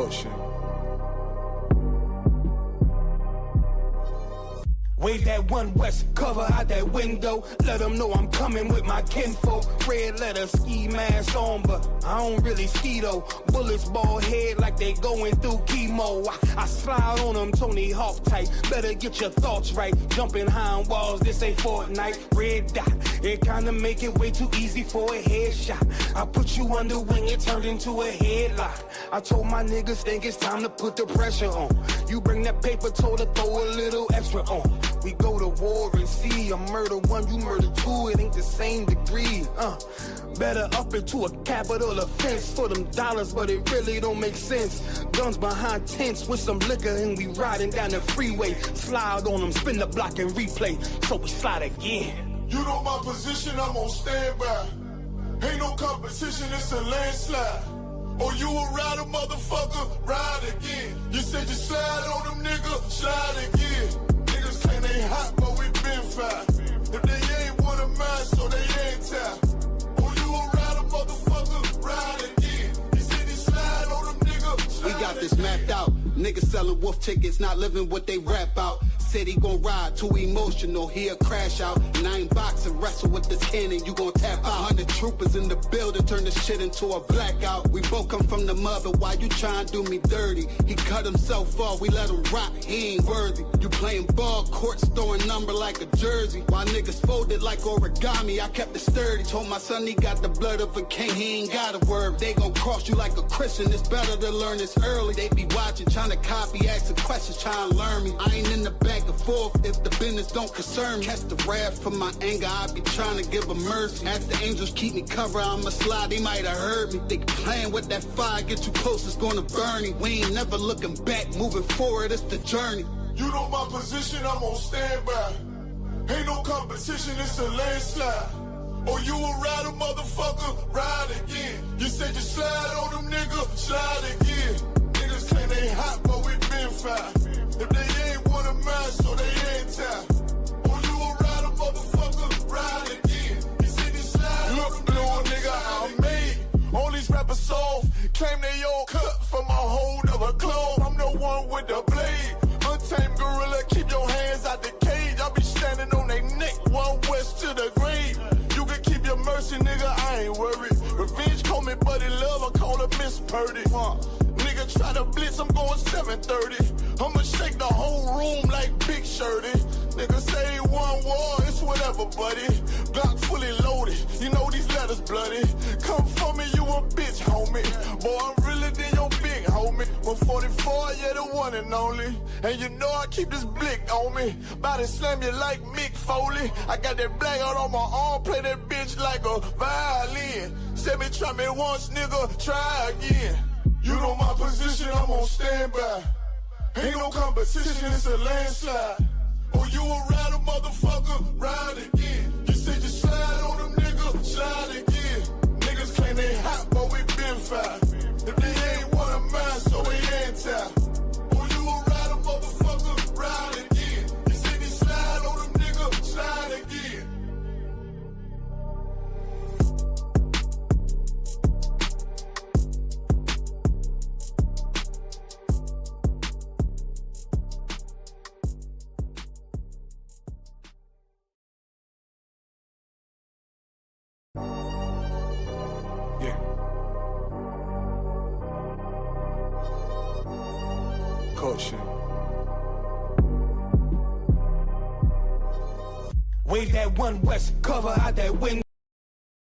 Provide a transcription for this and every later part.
Caution. Wave that one west, cover out that window. Let them know I'm coming with my kinfolk. Red letter, ski mask on, but I don't really ski though. Bullets ball head like they going through chemo. I slide on them Tony Hawk type. Better get your thoughts right. Jumping high on walls, this ain't Fortnite. Red dot, it kinda make it way too easy for a headshot. I put you under wing, it turned into a headlock. I told my niggas think it's time to put the pressure on. You bring that paper, told her throw a little extra on. We go to war and see, I murder one, you murder two, it ain't the same degree, Better up into a capital offense for them dollars, but it really don't make sense. Guns behind tents with some liquor and we riding down the freeway. Slide on them, spin the block and replay, so we slide again. You know my position, I'm on standby. Ain't no competition, it's a landslide. Or you a rider, motherfucker, ride again. You said you slide on them, nigga, slide again. Claim they hot, but we been fine. If they ain't one of mine, so they ain't tied. Oh, you a rider, motherfucker, ride again. He said he slide on them, nigga. We got this mapped out. Niggas selling wolf tickets, not living what they rap out. Said he gon' ride, too emotional, he'll crash out. And I ain't boxing, wrestle with this cannon, you gon' tap out. 100 troopers in the building, turn this shit into a blackout. We both come from the mother, why you tryin' to do me dirty? He cut himself off, we let him rock, he ain't worthy. You playing ball courts, throwing number like a jersey. While niggas folded like origami, I kept it sturdy. Told my son he got the blood of a king, he ain't got a word. They gon' cross you like a Christian, it's better to learn this early. They be watching, trying to copy, asking questions, trying to learn me. I ain't in the back and forth if the business don't concern me. Catch the wrath from my anger, I be trying to give a mercy. Ask the angels keep me covered, I'ma slide, they might have heard me. They playing with that fire, get too close, it's gonna burn me. We ain't never looking back, moving forward, it's the journey. You know my position, I'm on standby. Ain't no competition, it's a landslide. Or you a rider, motherfucker, ride again. You said you slide on them, nigga, slide again. Niggas claim they hot, but we been fine. If they ain't one of mine, so they ain't tied. Oh, you a rider, motherfucker, ride again. He said he slide. Look, little nigga, I'm made. All these rappers soft, claim they all cut from a hold of a clove. I'm the one with the blade. Untamed gorilla, keep your hands out the cage. I be standing on they neck, one west to the grave. You can keep your mercy, nigga, I ain't worried. Revenge call me buddy love, I call her Miss Purdy. Nigga try to blitz, I'm going 730. I'ma shake the whole room like Big Shirty. Nigga say one war, it's whatever, buddy. Glock fully loaded, you know these letters bloody. Come for me, you a bitch, homie. Boy, I'm realer than your big homie. 144, yeah, the one and only. And you know I keep this blick on me. Body slam you like Mick Foley. I got that black out on my arm, play that bitch like a violin. Said me try me once, nigga, try again. You know my position, I'm on standby. Ain't no competition, it's a landslide. Oh, you a rider, motherfucker, ride again. You said you slide on them, nigga, slide again. Niggas claim they hot, but we been fine. If they ain't one of mine, so they ain't tied. Oh, you a rider, motherfucker, ride again. You said you slide on them, nigga, slide again. Caution. Wave that one west, cover out that window.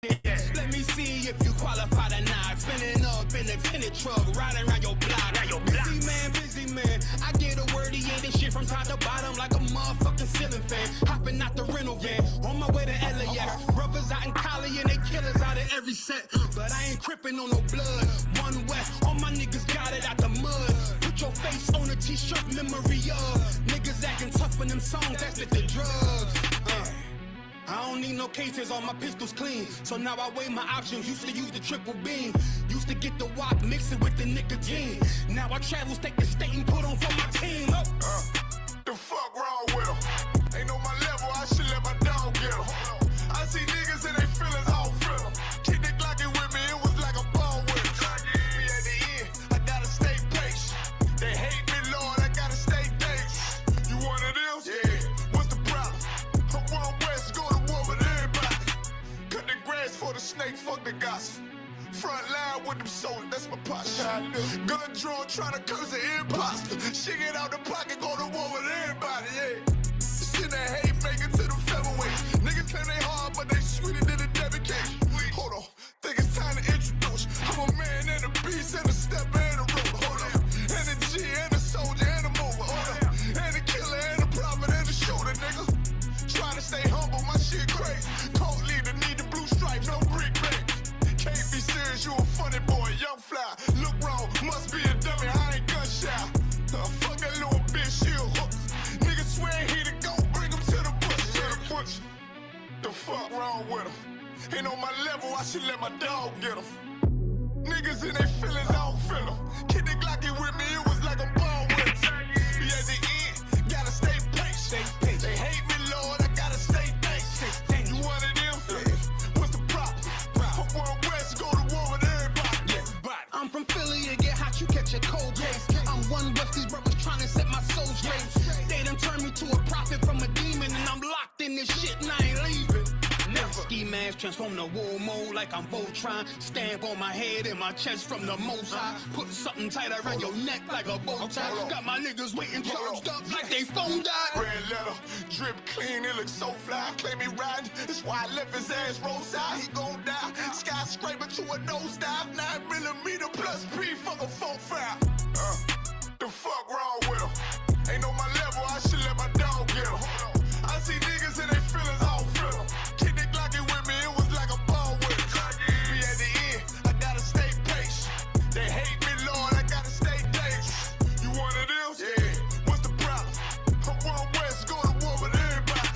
Let me see if you qualify or not. Spinning up in a tinted truck, riding around your block. Busy man. I get a word, he ain't this shit from top to bottom like a motherfucking ceiling fan. Hopping out the rental van, on my way to LAX. Brothers out in Cali and they killers out of every set. But I ain't crippin' on no blood. One west, all my niggas got it out the mud. Put your face on a t-shirt, memory of niggas acting tough in them songs, that's with the drugs. I don't need no cases, all my pistols clean. So now I weigh my options, used to use the triple beam. Used to get the wop, mix it with the nicotine. Now I travel state to state and put on for my team. The fuck wrong with them? Ain't on my level, I should let my dog get them. I see niggas and they feelings all fill them. Keep the Glockin' with me, it was like a ball with them. Me at the end, I gotta stay paid. fake, fuck the gossip. Front line with them soldiers, that's my posture. Gun drawn, trying to curse an imposter. Shit get out the pocket, go to war with everybody, yeah. Shit that hate, make it to the featherweights. Niggas claim they hard, but they sweeter than a debit case. Hold on, think it's time to introduce. I'm a man and a beast and a step and a rope. Hold on, and a G and a soldier and a mover. Hold on, and a killer and a prophet and a shooter, nigga. Trying to stay humble, my shit crazy. Cold leader, need the blue stripes, no brick banks. Can't be serious, you a funny boy, young fly. Look wrong, must be a dummy, I ain't gun shy. Fuck that little bitch, she a hook. Niggas swear he the go, bring him to the bush. To the bush. The fuck wrong with him? Ain't on my level, I should let my dog get him. Niggas in their feelings, I don't feel them. Kid the Glocky with me, it was like a ball with him. Be at the end, gotta stay patient. They hate me, Lord, I gotta stay patient. You one of them? What's the problem? One West, go to war with everybody. I'm from Philly, you get hot, you catch a cold case. I'm one West, these brothers trying to set my soul straight. They done turned me to a prophet from a demon, and I'm locked in this shit and I ain't leaving. Ski mask transform to war mode like I'm Voltron. Stamp on my head and my chest from the most high. Put something tight around your neck like a bow tie. Got my niggas waiting charged up like they phone died. Red letter, drip clean, it looks so fly. Claim me riding, that's why I left his ass roadside. He gon' die, skyscraper to a nosedive. 9mm plus P, fuck a 4-5. The fuck wrong with him? Ain't on my level, I should let my dog get him. I see niggas in their feelings, I don't feel them. Kid the Glocky with me, it was like a ball with him. Be at the end, I gotta stay patient. They hate me, Lord, I gotta stay dangerous. You one of them? Yeah. What's the problem? I'm one West, go to war with everybody.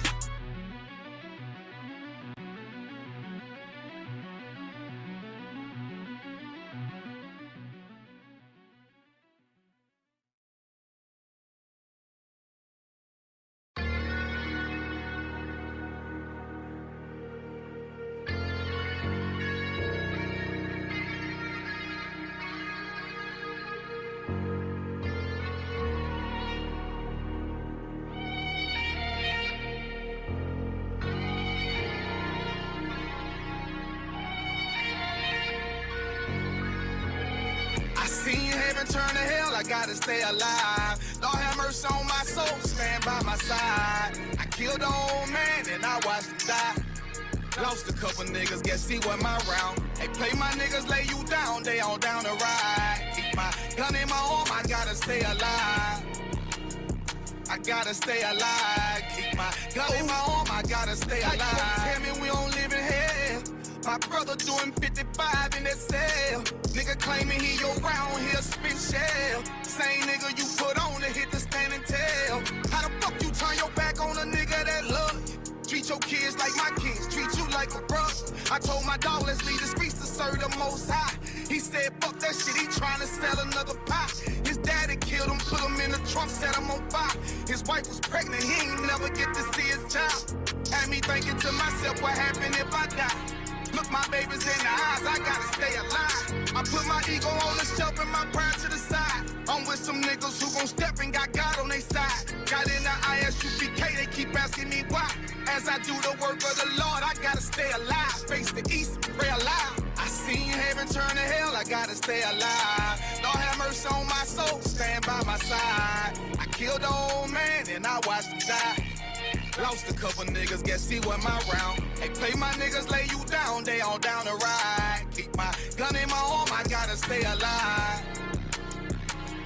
Turn to hell, I gotta stay alive. Lord have mercy on my soul, stand by my side. I killed the old man and I watched him die. Lost a couple niggas, guess he wasn't my round. Hey, play my niggas, lay you down, they all down the ride. Keep my gun in my arm, I gotta stay alive. I gotta stay alive. Keep my gun in my arm, I gotta stay alive. Tell me we don't live in hell. My brother doing 55 in that cell. Nigga claiming he your round, he'll spin shell. Same nigga you put on to hit the stand and tell. How the fuck you turn your back on a nigga that love you? Treat your kids like my kids, treat you like a brother. I told my dog, let's leave the streets to serve the most high. He said, fuck that shit, he trying to sell another pie. His daddy killed him, put him in the trunk, set him on fire. His wife was pregnant, he ain't never get to see his child. Had me thinking to myself, what happened if I die? Look my babies in the eyes, I gotta stay alive. I put my ego on the shelf and my pride to the side. I'm with some niggas who gon' step and got God on their side. Got in the ISUPK, they keep asking me why. As I do the work of the Lord, I gotta stay alive. Face the east, pray alive. I seen heaven turn to hell, I gotta stay alive. Lord have mercy on my soul, stand by my side. I killed the old man and I watched him die. Lost a couple niggas, guess he wasn't my round. Hey, play my niggas, lay you down, they all down the ride. Keep my gun in my arm, I gotta stay alive.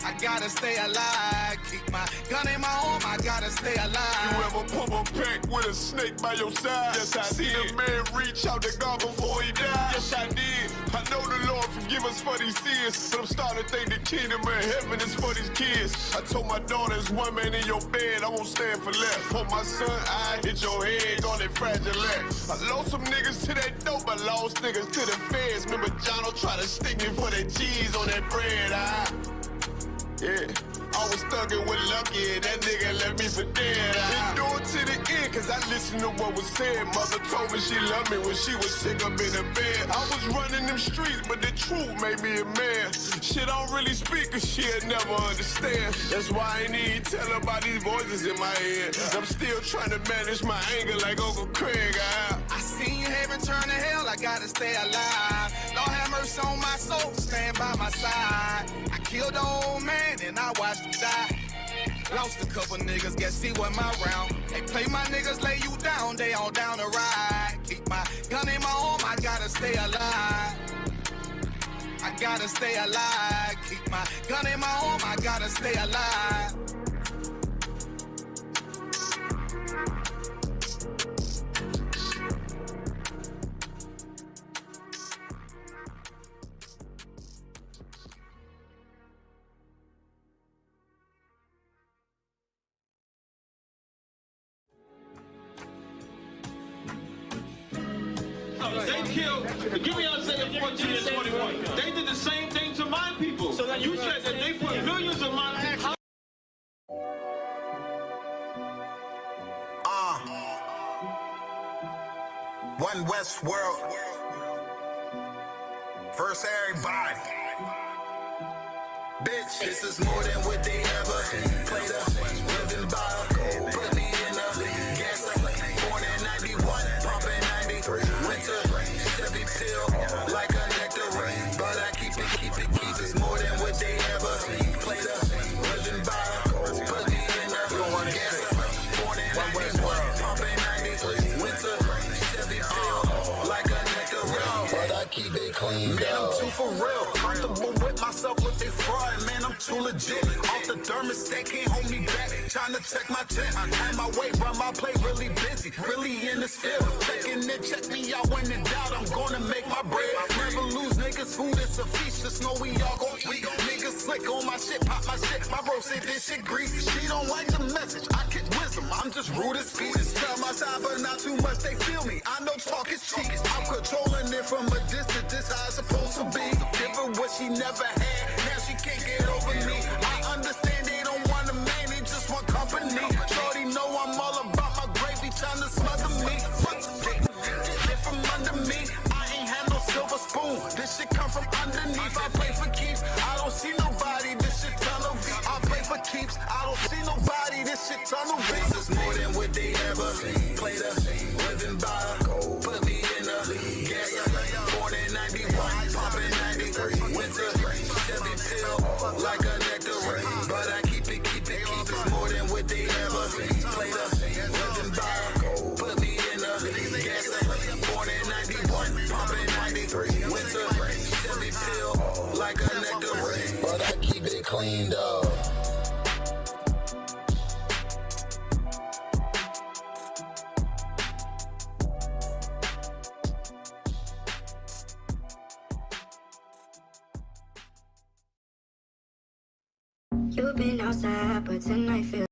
I gotta stay alive. Keep my gun in my arm, I gotta stay alive. You ever pump a pack with a snake by your side? Yes, I did. See the man reach out to God before he died? Yes, I did. I know the Lord forgive us for these sins, but I'm starting to think the kingdom of heaven is for these kids. I told my daughter, there's one man in your bed, I won't stand for less. For my son, I hit your head on that fragile act. I lost some niggas to that dope, I lost niggas to the feds. Remember Jono tried to stick me for that cheese on that bread, yeah, I was thuggin' with Lucky, that nigga left me for dead. Endure to the end, cause I listened to what was said. Mother told me she loved me when she was sick up in the bed. I was running them streets, but the truth made me a man. Shit, I don't really speak, cause she'll never understand. That's why I ain't even tell her about these voices in my head. I'm still trying to manage my anger like Uncle Craig. I seen heaven turn to hell, I gotta gotta stay alive. Lord have mercy on my soul, stand by my side. I killed the old man and I watched him die. Lost a couple niggas, guess he wasn't my round. They play my niggas, lay you down, they all down the ride. Keep my gun in my arm, I gotta stay alive. I gotta stay alive. Keep my gun in my arm, I gotta stay alive. They killed, give me Isaiah 14 and 21. They did the same thing to my people. So that you said that they put millions of my people. One West world. First everybody. Bitch, this is more than what they ever played us. Living by, put me in a gas up. Born in 91, pumping 93. Winter, Chevy pill, like a nectarine. But I keep it. It's more than what they ever played us. Living by, put me in a gas up. Born in 91, pumping 93. Winter, Chevy pill, like a nectarine. But I keep it clean. Man, I'm too for real. Comfortable with myself, look, they fraud. Man, I'm too legit. Off the thermostat, can't hold me back. Trying to check my check. I had my weight, run my plate, really busy. Really in this field. Checking it, check me out when in doubt. I'm gonna make my bread. Never lose niggas, food is a feast. Just know we all gon' eat. Niggas slick on my shit, pop my shit. My bro said this shit greasy. She don't like the message. I get wisdom. I'm just rude as speech. Tell my side, but not too much. They feel me. I know talk is cheap. I'm controlling it from a distance. This how it's supposed to be. Give her what she never had. Now she can't get over me. I understand they don't want a man, they just want company. Shorty know I'm all about my gravy, trying to smother me. Get it from under me. I ain't had no silver spoon. This shit come from underneath. I play for keeps. I don't see nobody. This shit tunnel V. I play for keeps. I don't see nobody. This shit tunnel V. This is more than what they ever played us. Living by, put me in a gas up. Born in 91, pumping 93. Winter, Chevy pill, like a nectarine. But I keep it. It's more than what they ever played us. Living by, put me in a gas up. Born in 91, pumping 93. Winter, Chevy pill, like a nectarine. But I keep it clean, though. You've been outside, but tonight feels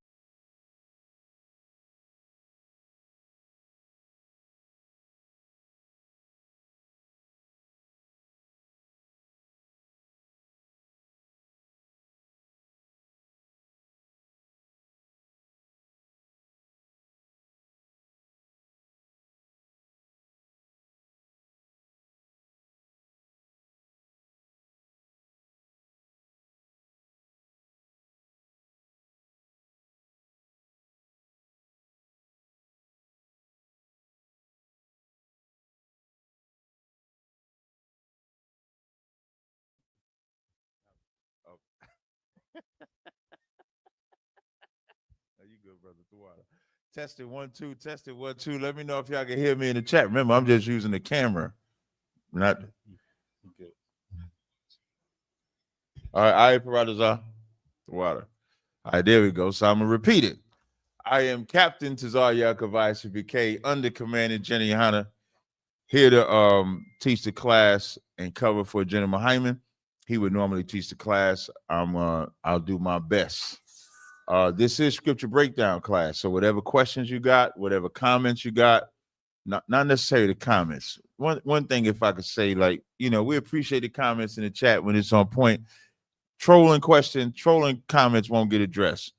You good, brother. The water. Test it 1 2. Test it 1 2. Let me know if y'all can hear me in the chat. Remember, I'm just using the camera. Not good. All right, Paradazar. The water. All right, there we go. So I'm gonna repeat it. I am Captain TAZARYACH of ISUPK, under Commander Jenny Hunter, here to teach the class and cover for General Hyman. He would normally teach the class. I'll do my best. This is scripture breakdown class. So whatever questions you got, whatever comments you got, not necessarily the comments. One thing, if I could say, like, we appreciate the comments in the chat when it's on point. Trolling comments won't get addressed.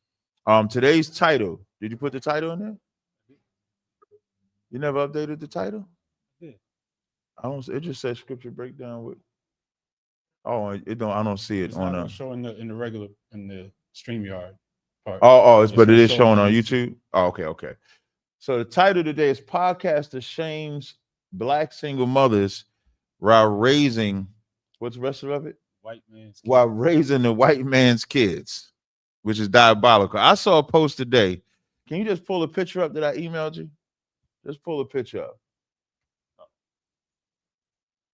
Today's title, did you put the title in there? You never updated the title? Yeah. It just says scripture breakdown with. Oh, I don't see it it's on not showing in the StreamYard part. But it is showing on YouTube. Oh, okay. So the title today is Podcast That Shames Black Single Mothers while raising, what's the rest of it? White man's While raising the white man's kids, which is diabolical. I saw a post today. Can you just pull a picture up that I emailed you? Just pull a picture up.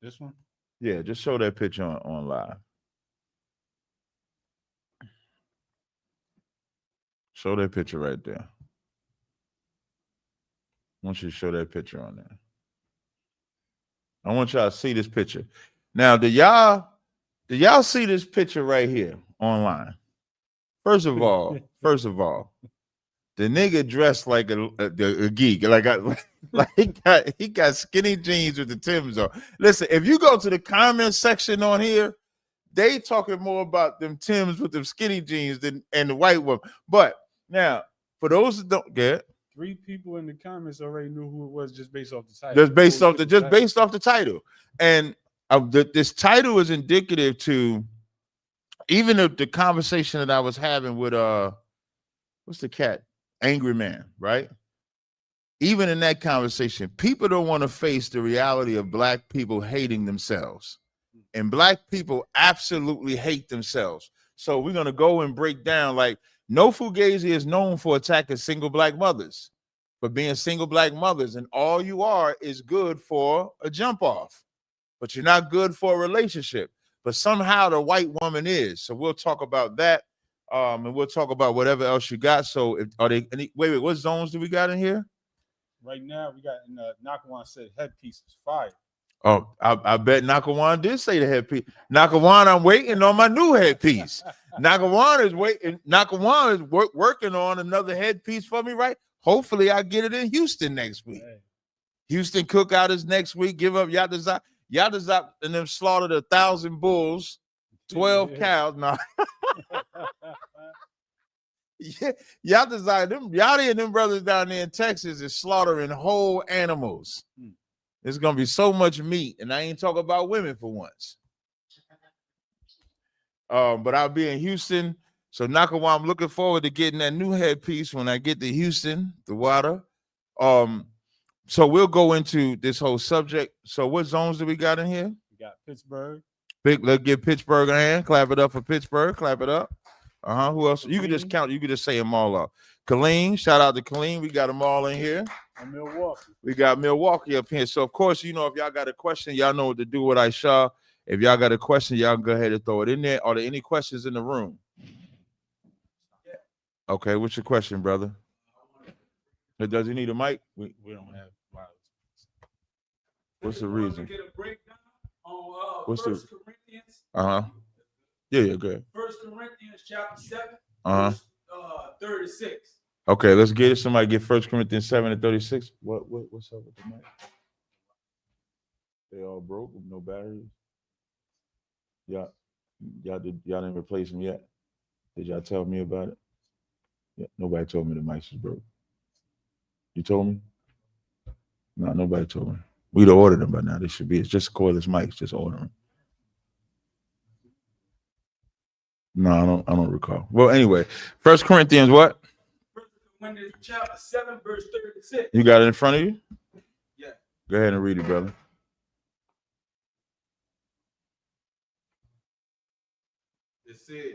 This one? Yeah, just show that picture on live. Show that picture right there. I want you to show that picture on there. I want y'all to see this picture. Now, do y'all see this picture right here online? First of all, the nigga dressed like a geek, like he got skinny jeans with the Timbs on. Listen, if you go to the comment section on here, they talking more about them Timbs with them skinny jeans and the white woman. But now, for those that don't get, 3 people in the comments already knew who it was just based off the title. Just based off the title, and this title is indicative to even the conversation that I was having with what's the cat? Angry Man, right? Even in that conversation, people don't want to face the reality of black people hating themselves. And black people absolutely hate themselves. So we're going to go and break down, like, No Fugazi is known for attacking single black mothers, for being single black mothers. And all you are is good for a jump off, but you're not good for a relationship. But somehow the white woman is. So we'll talk about that. And we'll talk about whatever else you got. So wait, what zones do we got in here? Right now, we got in Nakawan said headpiece is fire. Oh, I bet Nakawan did say the headpiece. Nakawan, I'm waiting on my new headpiece. Nakawan is waiting. Nakawan is working on another headpiece for me, right? Hopefully, I get it in Houston next week. Hey. Houston cookout is next week. Give up Yatazak. Yatazak and them slaughtered 1,000 bulls, 12 cows. No. Yeah, Yatazak, Yachty and them brothers down there in Texas is slaughtering whole animals. There's gonna be so much meat, and I ain't talking about women for once. But I'll be in Houston. So Nakawa, I'm looking forward to getting that new headpiece when I get to Houston, the water. So we'll go into this whole subject. So what zones do we got in here? We got Pittsburgh. Let's give Pittsburgh a hand. Clap it up for Pittsburgh. Clap it up. Who else? You can just count. You can just say them all up. Colleen, shout out to Colleen. We got them all in here. And Milwaukee. We got Milwaukee up here. So of course, if y'all got a question, y'all know what to do with Aisha. If y'all got a question, y'all go ahead and throw it in there. Are there any questions in the room? Okay, what's your question, brother? Does he need a mic? We don't have wireless. What's the reason? Get a breakdown on What's First Corinthians. Yeah, go ahead. 1 Corinthians chapter 7, verse 36. Okay, let's get it. Somebody get 1 Corinthians 7 and 36. What's up with the mic? They all broke with no batteries. Y'all didn't replace them yet. Did y'all tell me about it? Yeah, nobody told me the mics was broke. You told me? No, nobody told me. We'd have ordered them by now. They should be. It's just cordless mics. Just order them. No, I don't recall. Well, anyway, 1 Corinthians what? 1 Corinthians chapter 7, verse 36. You got it in front of you? Yeah. Go ahead and read it, brother. It says,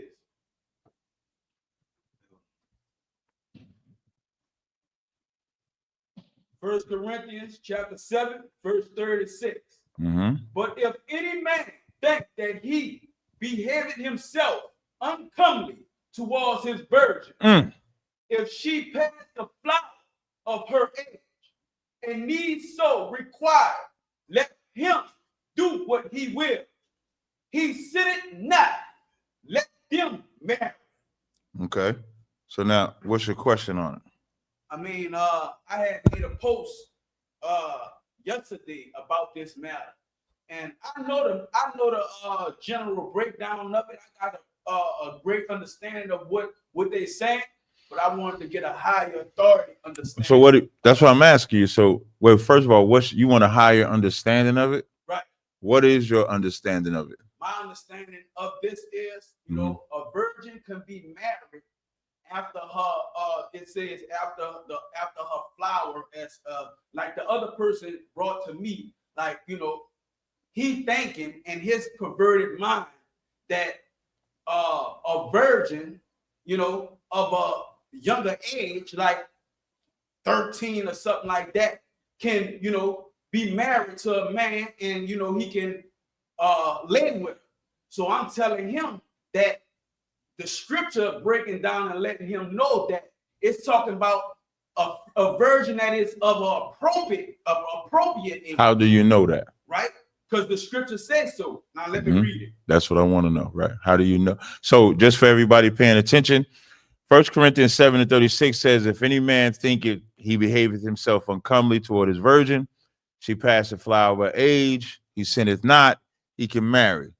First Corinthians chapter 7, verse 36. But if any man think that he behaved himself uncomely towards his virgin, if she pass the flower of her age and needs so require, let him do what he will. He sinneth not, let them marry. Okay. So now, what's your question on it? I mean, I had made a post yesterday about this matter, and I know the general breakdown of it. I got a great understanding of what they're saying, but I wanted to get a higher authority understanding. So that's what I'm asking you. So, well, first of all, you want a higher understanding of it? Right. What is your understanding of it? My understanding of this is, you know, a virgin can be married after her. It says after her flower, as like the other person brought to me, like, you know, he thinking in his perverted mind that a virgin, you know, of a younger age, like 13 or something like that, can, you know, be married to a man and, you know, he can lay with her. So I'm telling him that the scripture breaking down and letting him know that it's talking about a virgin that is of appropriate age. How do you know that? Right? Because the scripture says so. Now let me read it. That's what I want to know, right? How do you know? So just for everybody paying attention, 1 Corinthians 7:36 says, if any man thinketh he behaveth himself uncomely toward his virgin, she passed the flower of age, he sinneth not, he can marry.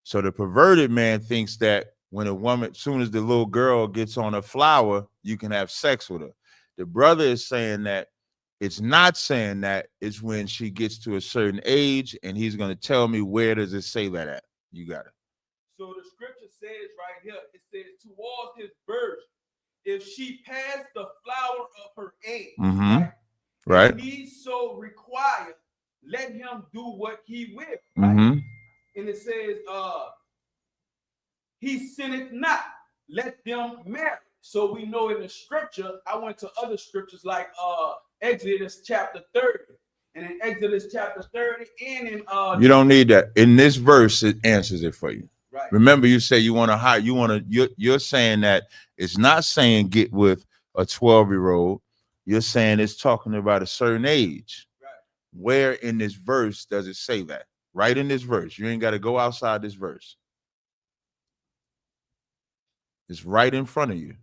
So the perverted man thinks that when a woman, as soon as the little girl gets on a flower, you can have sex with her. The brother is saying that it's not saying that. It's when she gets to a certain age, and he's going to tell me where does it say that at. You got it. So the scripture says right here, it says towards his virgin, if she passed the flower of her age, right? And he so required, let him do what he will, right? And it says, he sinneth not, let them marry. So we know in the scripture, I went to other scriptures like Exodus chapter 30. And in Exodus chapter 30 and in you don't need that. In this verse, it answers it for you. Right. Remember, you say you want to hide, you're saying that it's not saying get with a 12-year-old. You're saying it's talking about a certain age. Right. Where in this verse does it say that? Right in this verse. You ain't got to go outside this verse. It's right in front of you.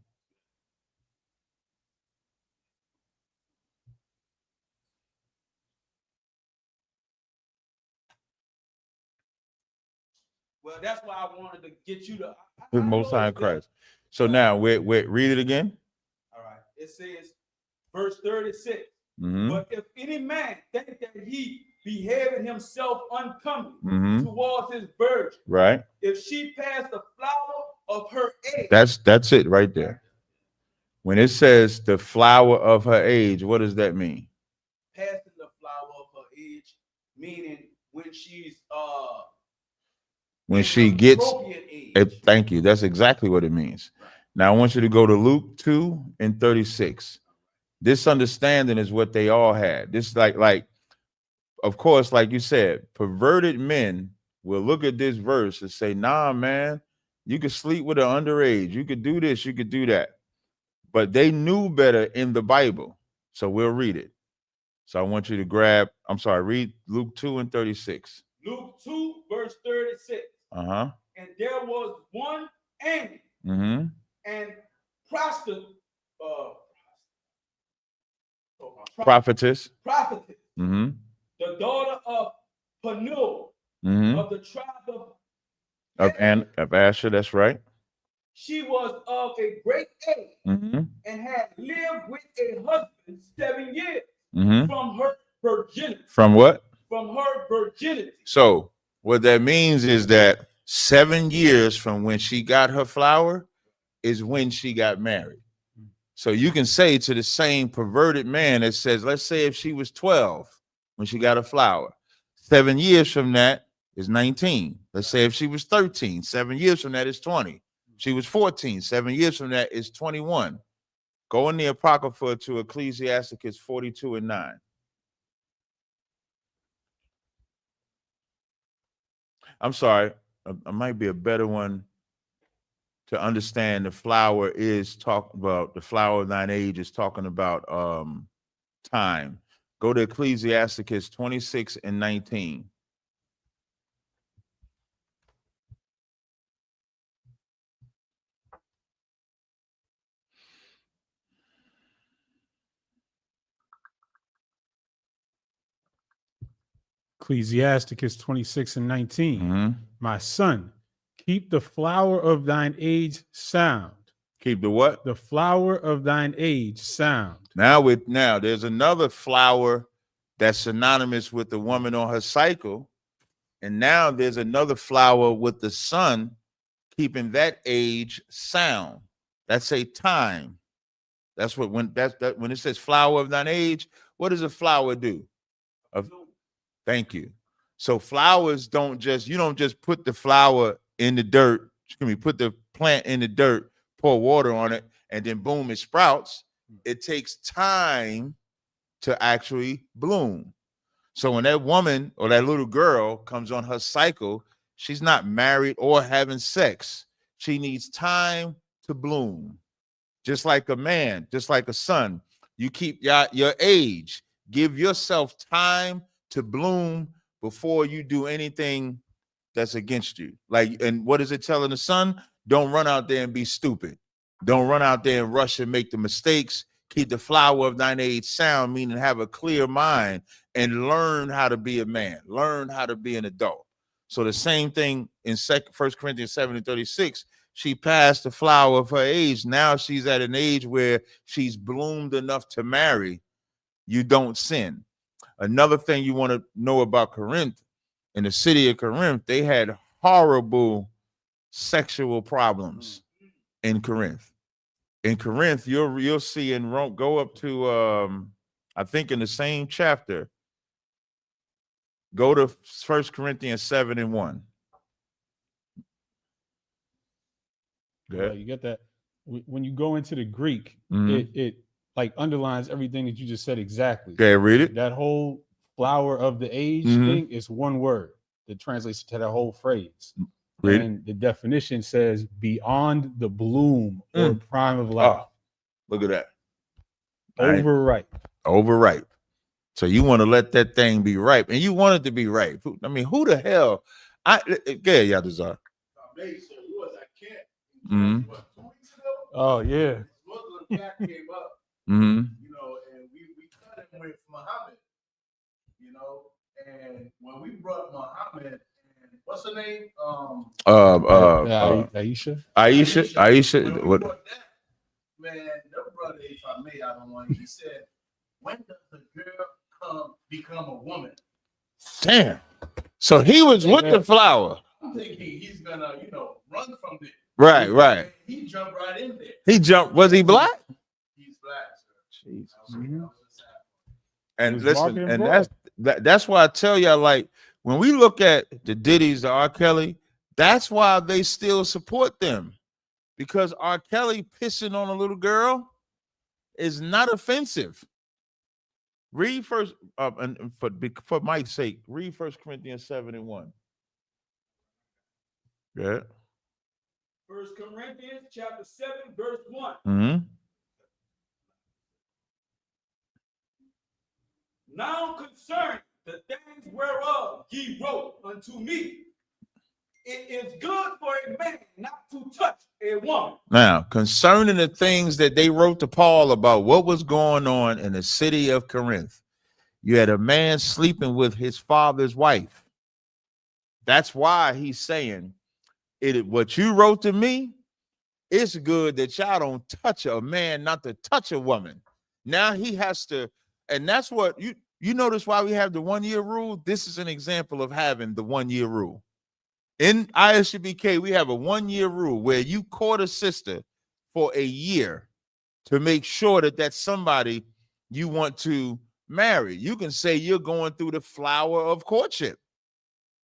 Well, that's why I wanted to get you to The Most High in Christ. So now, wait, read it again. All right. It says, verse 36. But if any man think that he behaving himself uncomely towards his virgin, right? If she passed the flower of her age. That's it right there. When it says the flower of her age, what does that mean? Passing the flower of her age, meaning when she's when she gets thank you. That's exactly what it means. Now I want you to go to Luke 2:36. This understanding is what they all had. This like, of course, like you said, perverted men will look at this verse and say, nah, man, you could sleep with an underage. You could do this, you could do that. But they knew better in the Bible. So we'll read it. So I want you to read Luke 2:36. Luke 2, verse 36. And there was one angel and prophetess, the daughter of Penuel, of the tribe of Asher. That's right. She was of a great age and had lived with a husband 7 years from her virginity. From what? From her virginity. So what that means is that 7 years from when she got her flower is when she got married. So you can say to the same perverted man that says, let's say if she was 12 when she got a flower, 7 years from that is 19. Let's say if she was 13, 7 years from that is 20. She was 14, 7 years from that is 21. Go in the Apocrypha to Ecclesiasticus 42:9. I'm sorry, I might be a better one to understand. The flower is talking about, the flower of thine age is talking about time. Go to Ecclesiasticus 26:19. Ecclesiasticus 26:19. My son, keep the flower of thine age sound. Keep the what? The flower of thine age sound. Now there's another flower that's synonymous with the woman on her cycle. And now there's another flower with the sun keeping that age sound. That's a time. That's what when it says flower of thine age, what does a flower do? Thank you. So flowers don't just, you don't just put the flower in the dirt, put the plant in the dirt, pour water on it, and then boom, it sprouts. It takes time to actually bloom. So when that woman or that little girl comes on her cycle, she's not married or having sex. She needs time to bloom. Just like a man, just like a son. You keep your age. Give yourself time to bloom before you do anything that's against you. Like, and what is it telling the son? Don't run out there and be stupid. Don't run out there and rush and make the mistakes. Keep the flower of thine age sound, meaning have a clear mind and learn how to be a man. Learn how to be an adult. So the same thing in 1 Corinthians 7:36, she passed the flower of her age. Now she's at an age where she's bloomed enough to marry. You don't sin. Another thing you want to know about Corinth, in the city of Corinth, they had horrible sexual problems in Corinth. In Corinth, you'll see in Rome, go up to I think in the same chapter, go to 1 Corinthians 7:1. Yeah, you get that. When you go into the Greek, it like underlines everything that you just said exactly. Okay, read it. That whole flower of the age thing is one word that translates to that whole phrase. Read and the definition says beyond the bloom or prime of life. Oh, look at that. Overripe. Overripe. So you want to let that thing be ripe, and you want it to be ripe. I mean, who the hell? Yeah, Tazar. Oh yeah. Muslim cat came up, Mm-hmm. you know, and we cut him with Muhammad, you know, and when we brought Muhammad and what's her name? Aisha. What? That, man, the brother, if I may, I don't want. He said, "When does the girl become a woman?" Damn. So he was with the flower. I'm thinking he's gonna, you know, run from it. Right, right. He jumped right in there. He jumped. Was he black? He's black, sir. Jesus. Mm-hmm. And listen, and that's why I tell y'all, like, when we look at the Diddy's, the R. Kelly, that's why they still support them, because R. Kelly pissing on a little girl is not offensive. Read first, and for Mike's sake, read 1 Corinthians 7:1. Yeah. 1 Corinthians chapter 7, verse 1. Mm-hmm. Now concerning the things whereof ye wrote unto me, it is good for a man not to touch a woman. Now, concerning the things that they wrote to Paul about what was going on in the city of Corinth, you had a man sleeping with his father's wife. That's why he's saying, what you wrote to me, it's good that y'all don't touch a man, not to touch a woman. Now he has to, and that's what you notice why we have the 1 year rule. This is an example of having the 1 year rule. In ISUPK, we have a 1 year rule where you court a sister for a year to make sure that that's somebody you want to marry. You can say you're going through the flower of courtship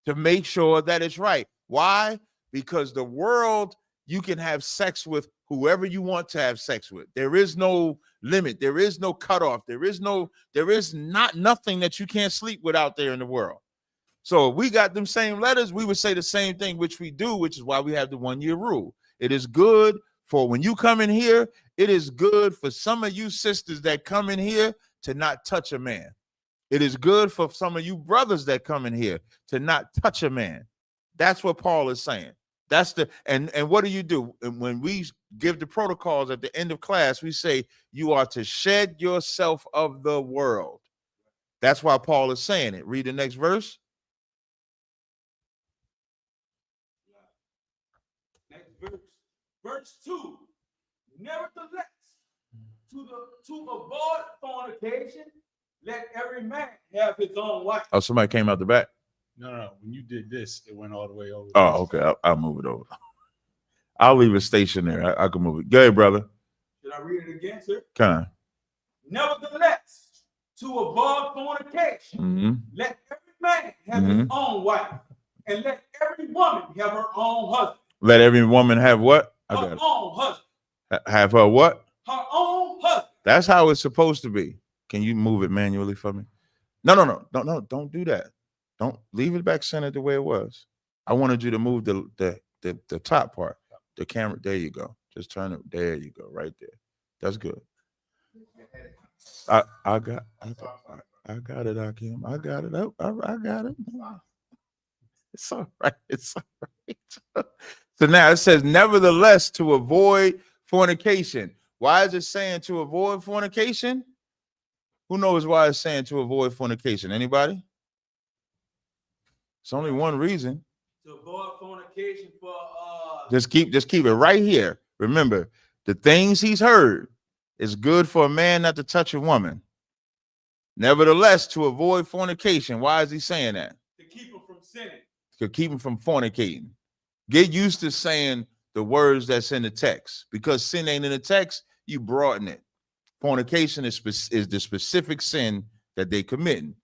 to make sure that it's right. Why? Because the world, you can have sex with whoever you want to have sex with. There is no limit. There is no cutoff. There is nothing that you can't sleep with out there in the world. So if we got them same letters, we would say the same thing, which we do, which is why we have the 1 year rule. It is good for when you come in here. It is good for some of you sisters that come in here to not touch a man. It is good for some of you brothers that come in here to not touch a man. That's what Paul is saying. That's the and what do you do? And when we give the protocols at the end of class, we say you are to shed yourself of the world. That's why Paul is saying it. Read the next verse. Next verse. Verse 2. Nevertheless, to avoid fornication, let every man have his own wife. Oh, somebody came out the back. No. When you did this, it went all the way over. Oh, okay. I'll move it over. I'll leave it stationary. I can move it. Go ahead, brother. Should I read it again, sir? Kind. Nevertheless, to avoid fornication, let every man have his own wife, and let every woman have her own husband. Let every woman have what? Her own husband. Have her what? Her own husband. That's how it's supposed to be. Can you move it manually for me? No, don't do that. Don't leave it back centered the way it was. I wanted you to move the top part, the camera. There you go. Just turn it. There you go. Right there. That's good. I got it, Akim. I got it. I got it. It's all right. It's all right. So now it says, nevertheless, to avoid fornication. Why is it saying to avoid fornication? Who knows why it's saying to avoid fornication? Anybody? It's only one reason. To avoid fornication for just keep it right here. Remember, the things he's heard is good for a man not to touch a woman. Nevertheless, to avoid fornication. Why is he saying that? To keep him from sinning. To keep him from fornicating. Get used to saying the words that's in the text. Because sin ain't in the text, you broaden it. Fornication is the specific sin that they committing.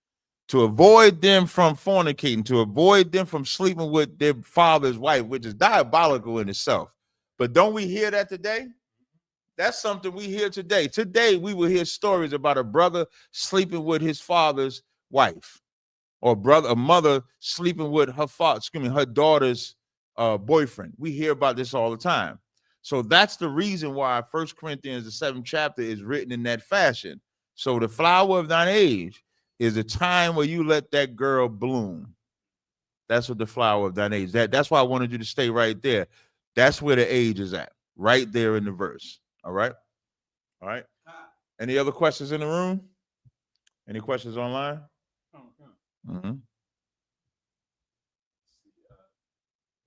To avoid them from fornicating, to avoid them from sleeping with their father's wife, which is diabolical in itself. But don't we hear that today? That's something we hear today. Today, we will hear stories about a brother sleeping with his father's wife, or a mother sleeping with her daughter's boyfriend. We hear about this all the time. So that's the reason why 1 Corinthians, the 7th chapter, is written in that fashion. So the flower of thine age is a time where you let that girl bloom. That's what the flower of thine age. That's why I wanted you to stay right there. That's where the age is at, right there in the verse. All right. All right. Any other questions in the room? Any questions online? Mm-hmm.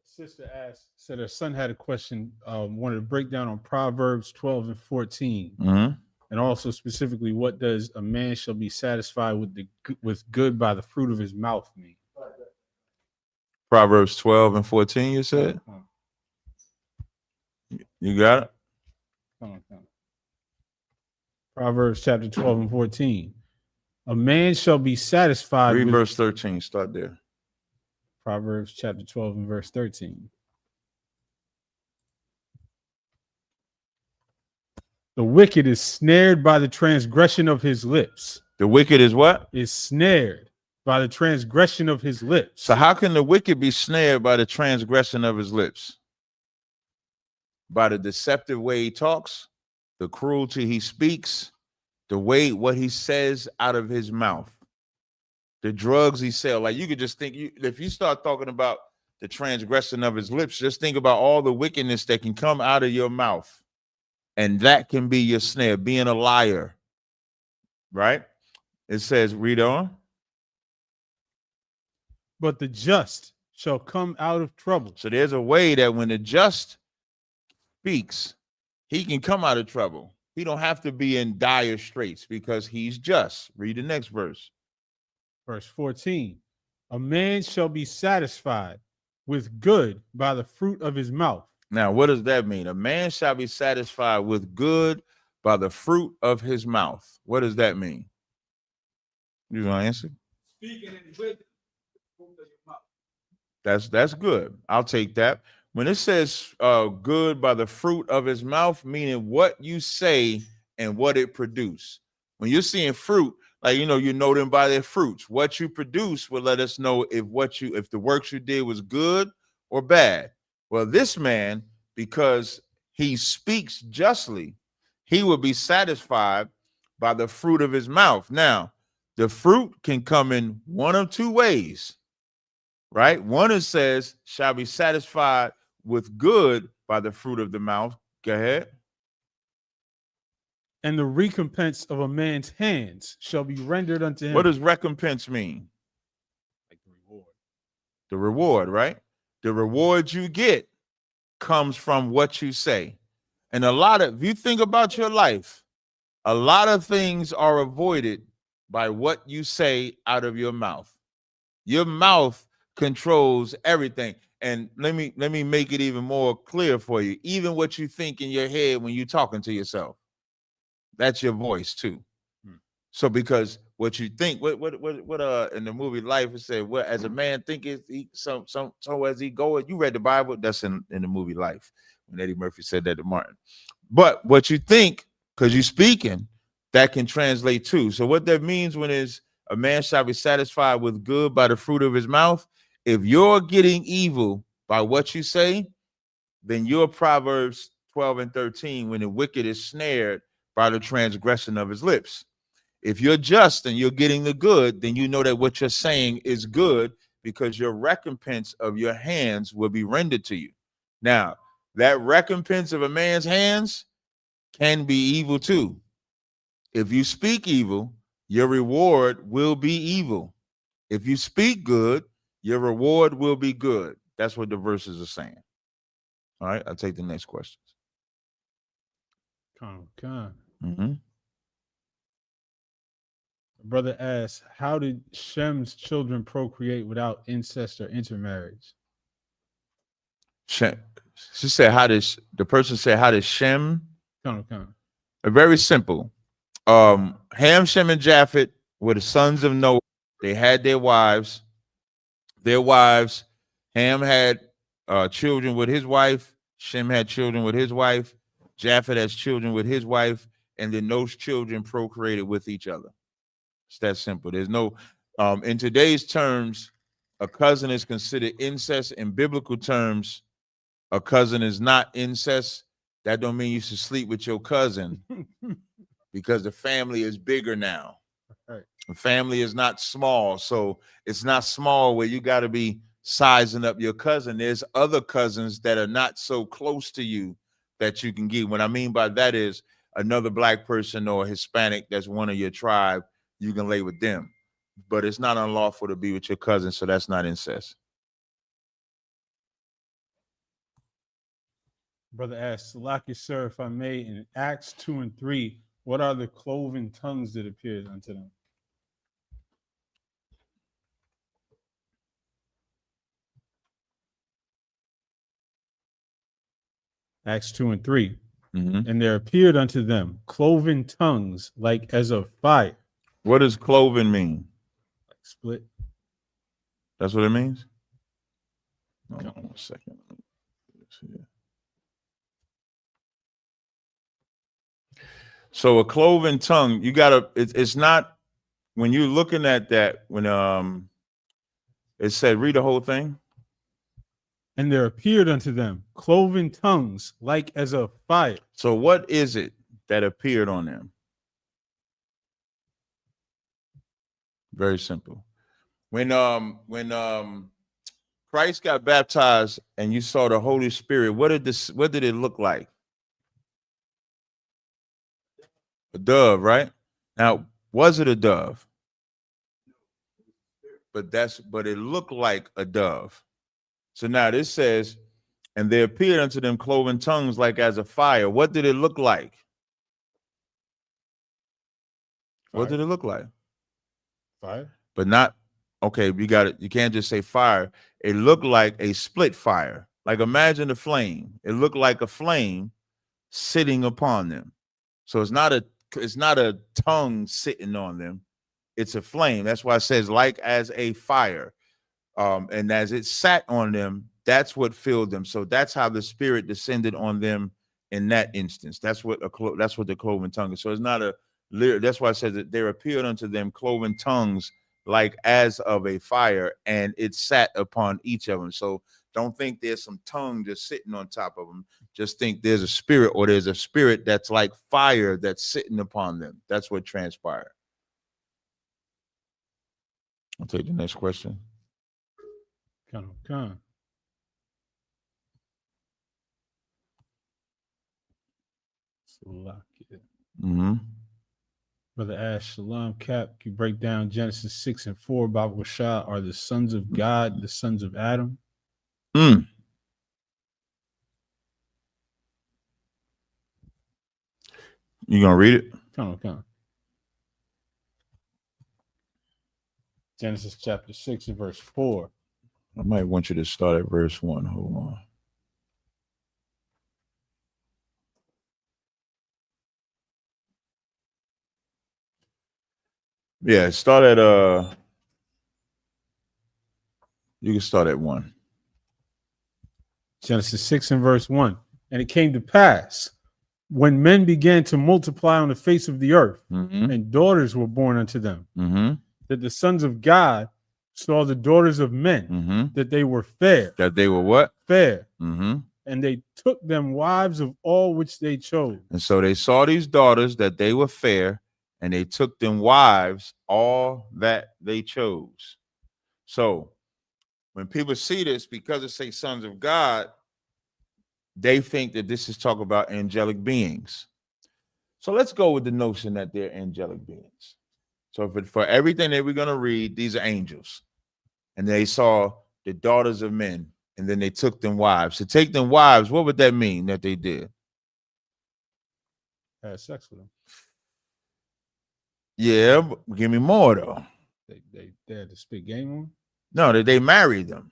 Sister said her son had a question, wanted to break down on Proverbs 12 and 14. Mm-hmm. And also specifically, what does a man shall be satisfied with good by the fruit of his mouth mean? Proverbs 12 and 14, you said? You got it? Proverbs chapter 12 and 14. A man shall be satisfied. Read verse 13. Start there. Proverbs chapter 12 and verse 13. The wicked is snared by the transgression of his lips. The wicked is what? Is snared by the transgression of his lips. So how can the wicked be snared by the transgression of his lips? By the deceptive way he talks, the cruelty he speaks, the way what he says out of his mouth, the drugs he sells. Like, you could just think, if you start talking about the transgression of his lips, just think about all the wickedness that can come out of your mouth. And that can be your snare, being a liar, right? It says, read on. But the just shall come out of trouble. So there's a way that when the just speaks, he can come out of trouble. He don't have to be in dire straits because he's just. Read the next verse. Verse 14. A man shall be satisfied with good by the fruit of his mouth. Now, what does that mean? A man shall be satisfied with good by the fruit of his mouth. What does that mean? You want to answer? Speaking in wisdom. That's good. I'll take that. When it says good by the fruit of his mouth, meaning what you say and what it produces. When you're seeing fruit, like, you know them by their fruits. What you produce will let us know if the works you did was good or bad. Well, this man, because he speaks justly, he will be satisfied by the fruit of his mouth. Now, the fruit can come in one of two ways, right? One, it says, shall be satisfied with good by the fruit of the mouth. Go ahead. And the recompense of a man's hands shall be rendered unto him. What does recompense mean? Like the reward. The reward, right? The reward you get comes from what you say. And if you think about your life, a lot of things are avoided by what you say out of your mouth. Your mouth controls everything. And let me make it even more clear for you. Even what you think in your head when you're talking to yourself, that's your voice too. So because what you think. What in the movie Life it said, what as a man thinketh, so as he goeth. You read the Bible? That's in the movie Life when Eddie Murphy said that to Martin. But what you think, because you're speaking, that can translate too. So what that means when is a man shall be satisfied with good by the fruit of his mouth. If you're getting evil by what you say, then you're Proverbs 12 and 13, when the wicked is snared by the transgression of his lips. If you're just and you're getting the good, then you know that what you're saying is good, because your recompense of your hands will be rendered to you. Now, that recompense of a man's hands can be evil too. If you speak evil, your reward will be evil. If you speak good, your reward will be good. That's what the verses are saying. All right, I'll take the next questions. Brother asks, how did Shem's children procreate without incest or intermarriage? She said, how does the person say, how does Shem? Very simple. Ham, Shem, and Japheth were the sons of Noah. They had their wives. Ham had children with his wife. Shem had children with his wife. Japheth has children with his wife. And then those children procreated with each other. It's that simple. There's no, in today's terms, a cousin is considered incest. In biblical terms, a cousin is not incest. That don't mean you should sleep with your cousin because the family is bigger now. Right. The family is not small. So it's not small where you got to be sizing up your cousin. There's other cousins that are not so close to you that you can get. What I mean by that is another black person or Hispanic that's one of your tribe, you can lay with them. But it's not unlawful to be with your cousin, so that's not incest. Brother asks, Salaki, sir, if I may, in Acts 2 and 3, what are the cloven tongues that appeared unto them? Acts 2 and 3. And there appeared unto them cloven tongues like as of fire. What does cloven mean? Like split. That's what it means? Hold on 1 second. So a cloven tongue, you gotta, it's not, when you're looking at that, when it said, read the whole thing. And there appeared unto them cloven tongues like as of fire. So what is it that appeared on them? Very simple. When Christ got baptized and you saw the Holy Spirit, what did it look like? A dove, right? Now, was it a dove? But it looked like a dove. So now this says, and there appeared unto them cloven tongues like as a fire. What did it look like? Fire. What did it look like? Fire. But not, okay, you got it. You can't just say fire. It looked like a split fire. Like imagine a flame. It looked like a flame sitting upon them. So it's not a tongue sitting on them. It's a flame. That's why it says like as a fire. And as it sat on them, that's what filled them. So that's how the Spirit descended on them in that instance. That's what the cloven tongue is. So it's not a, that's why it says that there appeared unto them cloven tongues like as of a fire, and it sat upon each of them. So don't think there's some tongue just sitting on top of them. Just think there's a spirit, or there's a spirit that's like fire that's sitting upon them. That's what transpired. I'll take the next question. Come. Brother Ash, Shalom, Cap, you break down Genesis 6 and 4 about Rashad are the sons of God, the sons of Adam? You gonna read it? Come. Genesis chapter 6 and verse 4. I might want you to start at verse 1. Hold on. Yeah, start at you can start at 1. Genesis 6 and verse 1. And it came to pass when men began to multiply on the face of the earth, and daughters were born unto them, that the sons of God saw the daughters of men, that they were fair. That they were what? Fair. And they took them wives of all which they chose. And so they saw these daughters that they were fair, and they took them wives all that they chose. So when people see this, because it say sons of God, they think that this is talk about angelic beings. So let's go with the notion that they're angelic beings. So for everything that we're going to read, these are angels. And they saw the daughters of men, and then they took them wives. To take them wives, what would that mean that they did? Had sex with them. Yeah, but give me more though. They had to spit game on them? No, that they married them.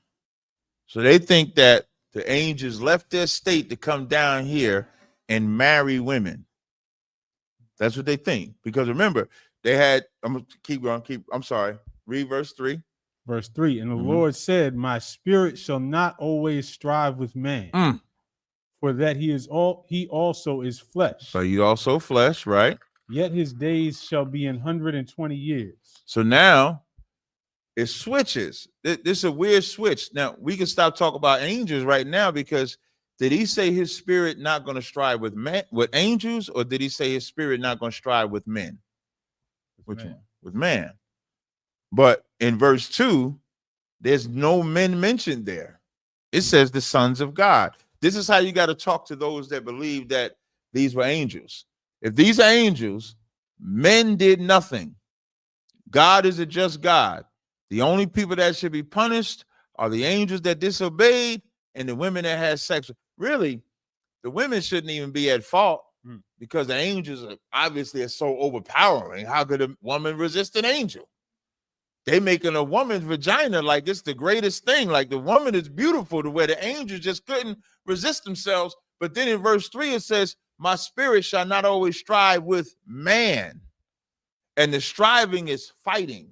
So they think that the angels left their state to come down here and marry women. That's what they think. Because remember, they had, I'm gonna keep going, I'm sorry. Read verse 3. Verse 3. And the Lord said, my spirit shall not always strive with man, for that he also is flesh. So he also flesh, right? Yet his days shall be 120 years. So now it switches. This is a weird switch. Now we can stop talking about angels right now, because did he say his spirit not going to strive with men, with angels, or did he say his spirit not going to strive with men? Which one? With man. But in verse 2, there's no men mentioned there. It says the sons of God. This is how you got to talk to those that believe that these were angels. If these are angels, men did nothing. God is a just God. The only people that should be punished are the angels that disobeyed and the women that had sex. Really, the women shouldn't even be at fault, because the angels are obviously so overpowering. How could a woman resist an angel? They making a woman's vagina like it's the greatest thing. Like the woman is beautiful to where the angels just couldn't resist themselves. But then in verse 3, it says, my spirit shall not always strive with man. And the striving is fighting,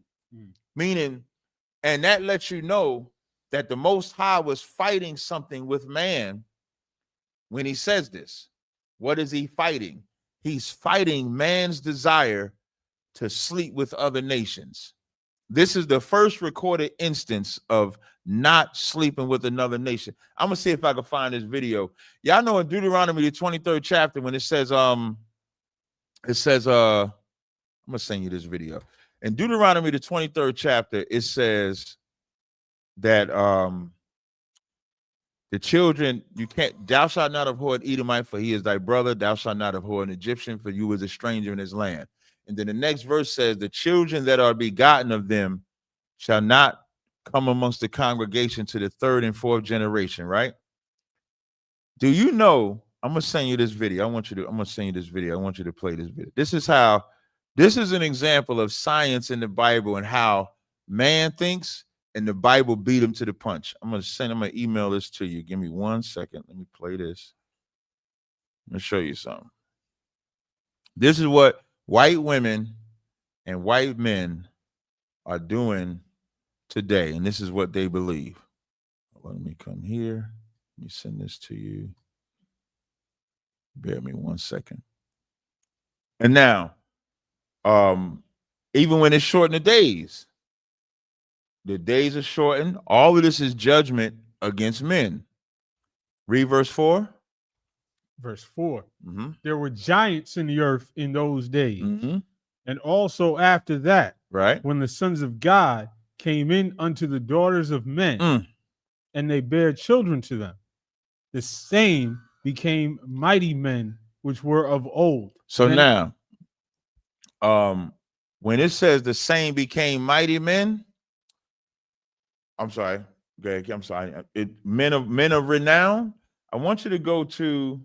meaning, and that lets you know that the Most High was fighting something with man when he says this. What is he fighting? He's fighting man's desire to sleep with other nations. This is the first recorded instance of not sleeping with another nation. I'm gonna see if I can find this video. Y'all know in Deuteronomy, the 23rd chapter, when it says, I'm gonna send you this video. In Deuteronomy, the 23rd chapter, it says that the children, thou shalt not abhor an Edomite, for he is thy brother. Thou shalt not abhor an Egyptian, for you was a stranger in his land. And then the next verse says, the children that are begotten of them shall not come amongst the congregation to the 3rd and 4th generation, right? Do you know, I'm gonna send you this video. I'm gonna send you this video. I want you to play this video. This is an example of science in the Bible and how man thinks and the Bible beat him to the punch. I'm gonna email this to you. Give me 1 second. Let me play this. Let me show you something. This is what white women and white men are doing today, and this is what they believe. Let me come here. Let me send this to you. Bear with me 1 second. And now, even when it's shortened the days are shortened. All of this is judgment against men. Read verse 4. Verse 4. There were giants in the earth in those days, and also after that, right, when the sons of God came in unto the daughters of men, and they bare children to them, the same became mighty men which were of old. So now, when it says the same became mighty men, I'm sorry, Greg, I'm sorry, men of renown. I want you to go to,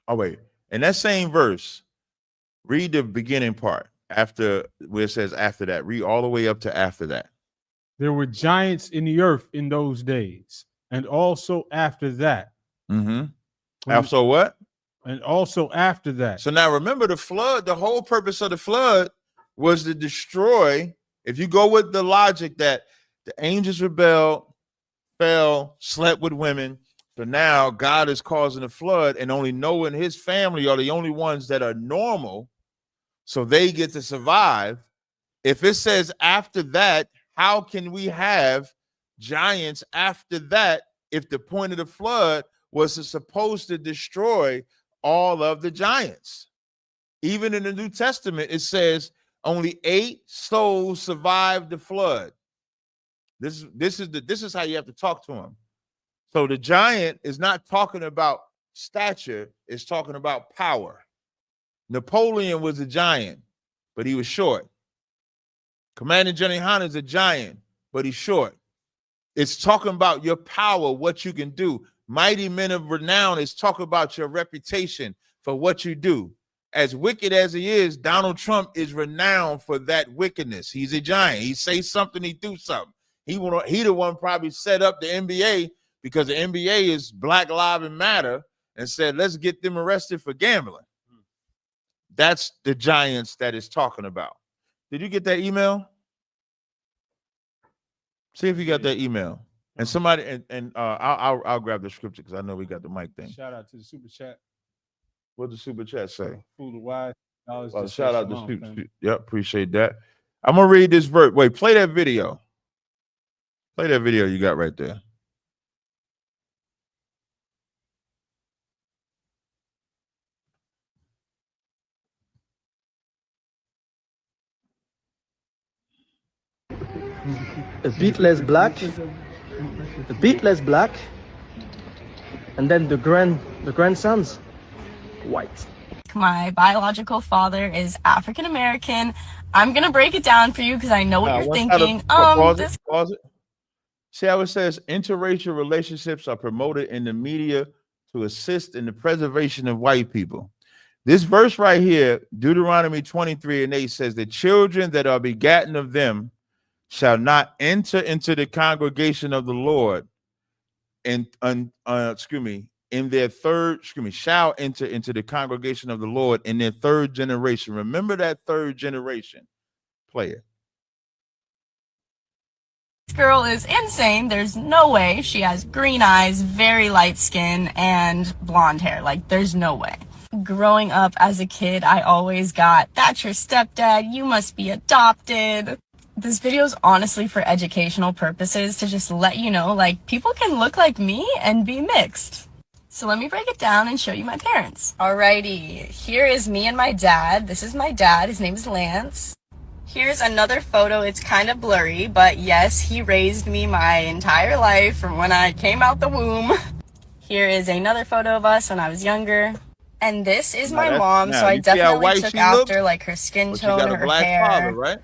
oh wait, in that same verse, read the beginning part after where it says after that. Read all the way up to after that. There were giants in the earth in those days, and also after that. Also what? And also after that. So now remember the flood, the whole purpose of the flood was to destroy. If you go with the logic that the angels rebelled, fell, slept with women, so now God is causing a flood, and only Noah and his family are the only ones that are normal, so they get to survive. If it says after that, how can we have giants after that if the point of the flood was supposed to destroy all of the giants? Even in the New Testament, it says only 8 souls survived the flood. This is how you have to talk to him. So the giant is not talking about stature, it's talking about power. Napoleon was a giant, but he was short. Commander Johnny Hunter is a giant, but he's short. It's talking about your power, what you can do. Mighty men of renown is talking about your reputation for what you do. As wicked as he is, Donald Trump is renowned for that wickedness. He's a giant. He says something, he do something. He the one probably set up the NBA because the NBA is Black Lives Matter and said, let's get them arrested for gambling. That's the giants that it's talking about. Did you get that email? See if you got that email. And somebody, I'll grab the scripture because I know we got the mic thing. Shout out to the super chat. What the super chat say? Fool the wise. Shout out to super. Yep, appreciate that. I'm gonna read this verse. Wait, play that video. Play that video you got right there. A bit less black, and then the grandsons, white. My biological father is African American. I'm gonna break it down for you because I know what you're thinking. Pause it. See how it says interracial relationships are promoted in the media to assist in the preservation of white people. This verse right here, Deuteronomy 23:8 says, the children that are begotten of them shall not enter into the congregation of the Lord, shall enter into the congregation of the Lord in their third generation. Remember that third generation. Play it. This girl is insane. There's no way. She has green eyes, very light skin, and blonde hair. Like, there's no way. Growing up as a kid, I always got, that's your stepdad, you must be adopted. This video is honestly for educational purposes to just let you know, like, people can look like me and be mixed. So let me break it down and show you my parents. Alrighty, here is me and my dad. This is my dad, his name is Lance. Here's another photo, it's kind of blurry, but yes, he raised me my entire life from when I came out the womb. Here is another photo of us when I was younger. And this is my mom, so I definitely took after like her skin tone, her hair. Father, right?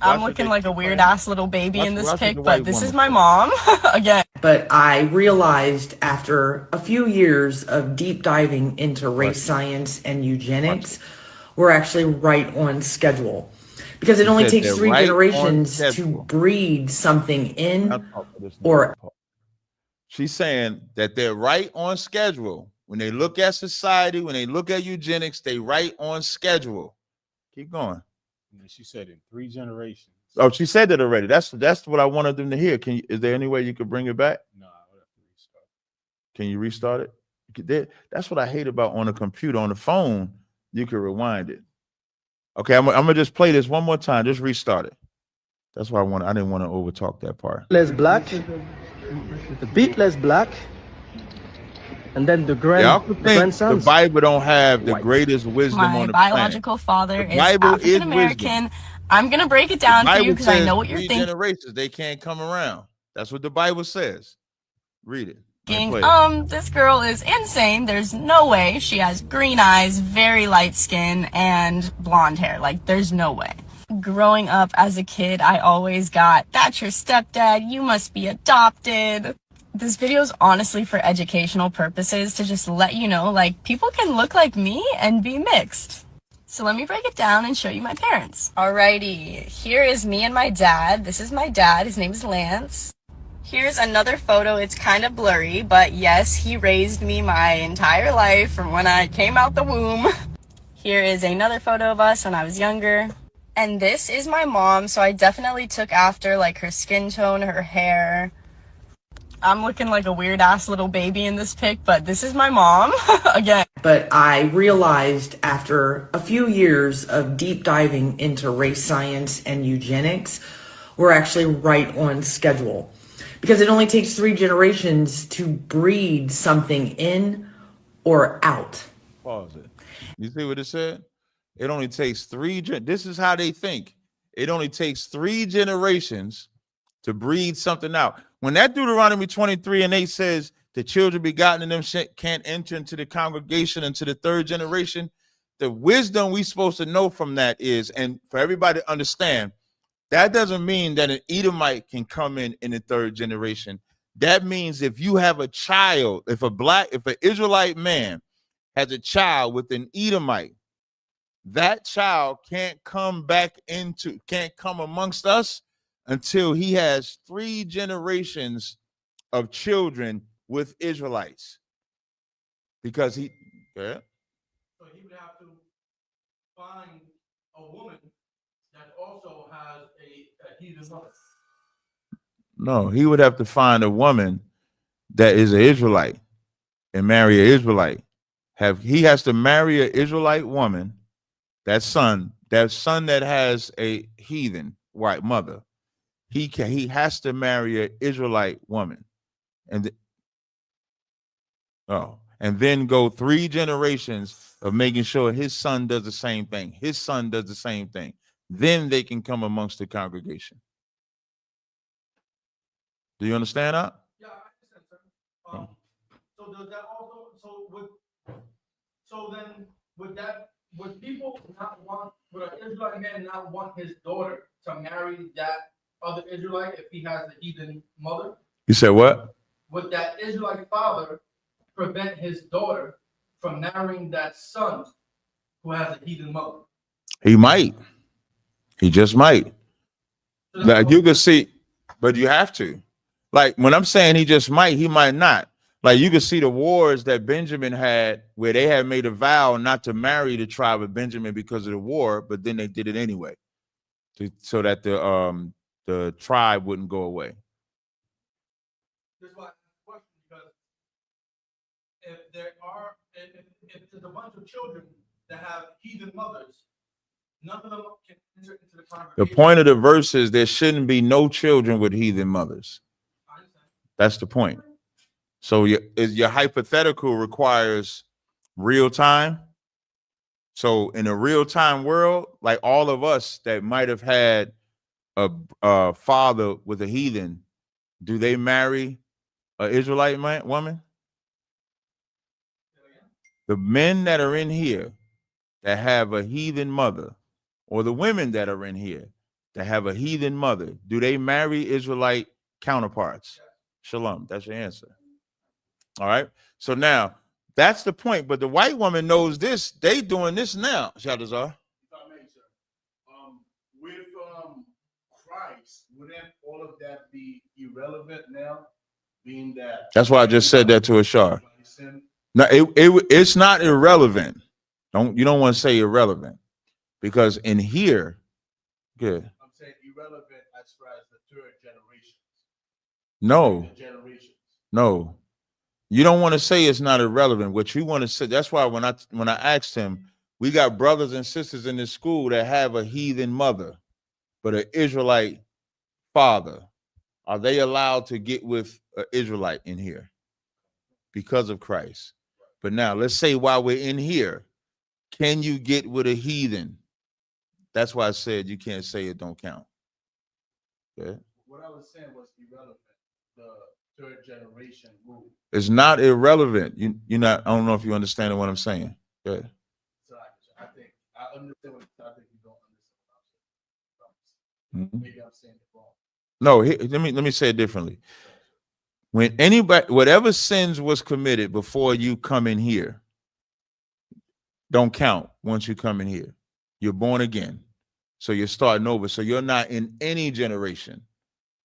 I'm looking like a weird ass little baby in this pic, but this is my mom again. But I realized after a few years of deep diving into race science and eugenics, we're actually right on schedule. Because it only takes 3 generations to breed something in or. She's saying that they're right on schedule. When they look at society, when they look at eugenics, they right on schedule. Keep going. She said in 3 generations. Oh, she said that already. That's what I wanted them to hear. Is there any way you could bring it back? No, I would have to restart. Can you restart it? That's what I hate about on a computer. On the phone, you can rewind it. Okay, I'm gonna just play this one more time. Just restart it. That's why I didn't want to overtalk that part. Less black, a bit less black, and then the grandsons. The Bible don't have the greatest wisdom on the planet. My biological father is African American. I'm gonna break it down for you because I know what you're thinking. Generations, they can't come around. That's what the Bible says. Read it. This girl is insane. There's no way. She has green eyes, very light skin, and blonde hair. Like, there's no way. Growing up as a kid, I always got, that's your stepdad, you must be adopted. This video is honestly for educational purposes to just let you know, like, people can look like me and be mixed. So let me break it down and show you my parents. Alrighty, here is me and my dad. This is my dad, his name is Lance. Here's another photo. It's kind of blurry, but yes, he raised me my entire life from when I came out the womb. Here is another photo of us when I was younger. And this is my mom, so I definitely took after like her skin tone, her hair. I'm looking like a weird ass little baby in this pic, but this is my mom again. But I realized after a few years of deep diving into race science and eugenics, we're actually right on schedule. Because it only takes 3 generations to breed something in or out. Pause it. You see what it said? It only takes 3. This is how they think. It only takes 3 generations to breed something out. When that Deuteronomy 23:8 says the children begotten in them can't enter into the congregation until the 3rd generation, the wisdom we supposed to know from that is, and for everybody to understand, that doesn't mean that an Edomite can come in the 3rd generation. That means if you have a child, if an Israelite man has a child with an Edomite, that child can't come amongst us until he has 3 generations of children with Israelites. Because he, yeah. So he would have to find a woman that also has a heathen mother. No, he would have to find a woman that is an Israelite and marry an Israelite. He has to marry an Israelite woman, that son that has a heathen white mother. He has to marry an Israelite woman, and then go 3 generations of making sure his son does the same thing. His son does the same thing. Then they can come amongst the congregation. Do you understand that? Yeah, I understand, sir. So does that also? Would people not want? Would an Israelite man not want his daughter to marry that other Israelite if he has a heathen mother? You said what? Would that Israelite father prevent his daughter from marrying that son who has a heathen mother? He might. He just might. So like you can see, but you have to. Like when I'm saying he just might, he might not. Like you can see the wars that Benjamin had where they had made a vow not to marry the tribe of Benjamin because of the war, but then they did it anyway, so that the tribe wouldn't go away. That's why I asked the question, because if there's a bunch of children that have heathen mothers, none of them can enter into the congregation. The point of the verse is there shouldn't be no children with heathen mothers. That's the point. So your hypothetical requires real time. So in a real time world, like all of us that might have had a father with a heathen, do they marry an Israelite woman? The men that are in here that have a heathen mother, or the women that are in here that have a heathen mother, do they marry Israelite counterparts? Shalom. That's your answer. All right. So now that's the point. But the white woman knows this. They doing this now. Shadazar. With Christ, wouldn't all of that be irrelevant now? Being that that's why I just said that to Ashar. No, it's not irrelevant. You don't want to say irrelevant, because in here, good. I'm saying irrelevant as far as the 3rd generation. No. You don't want to say it's not irrelevant. What you want to say, that's why when I asked him, we got brothers and sisters in this school that have a heathen mother, but an Israelite father. Are they allowed to get with an Israelite in here because of Christ? But now let's say while we're in here, can you get with a heathen? That's why I said you can't say it don't count. Okay. What I was saying was irrelevant. The 3rd generation rule. It's not irrelevant. You're not. I don't know if you understand what I'm saying. Good. So I think I understand what I think you don't understand. Mm-hmm. Maybe I'm saying it wrong. No, let me say it differently. When anybody, whatever sins was committed before you come in here, don't count once you come in here. You're born again, so you're starting over. So you're not in any generation.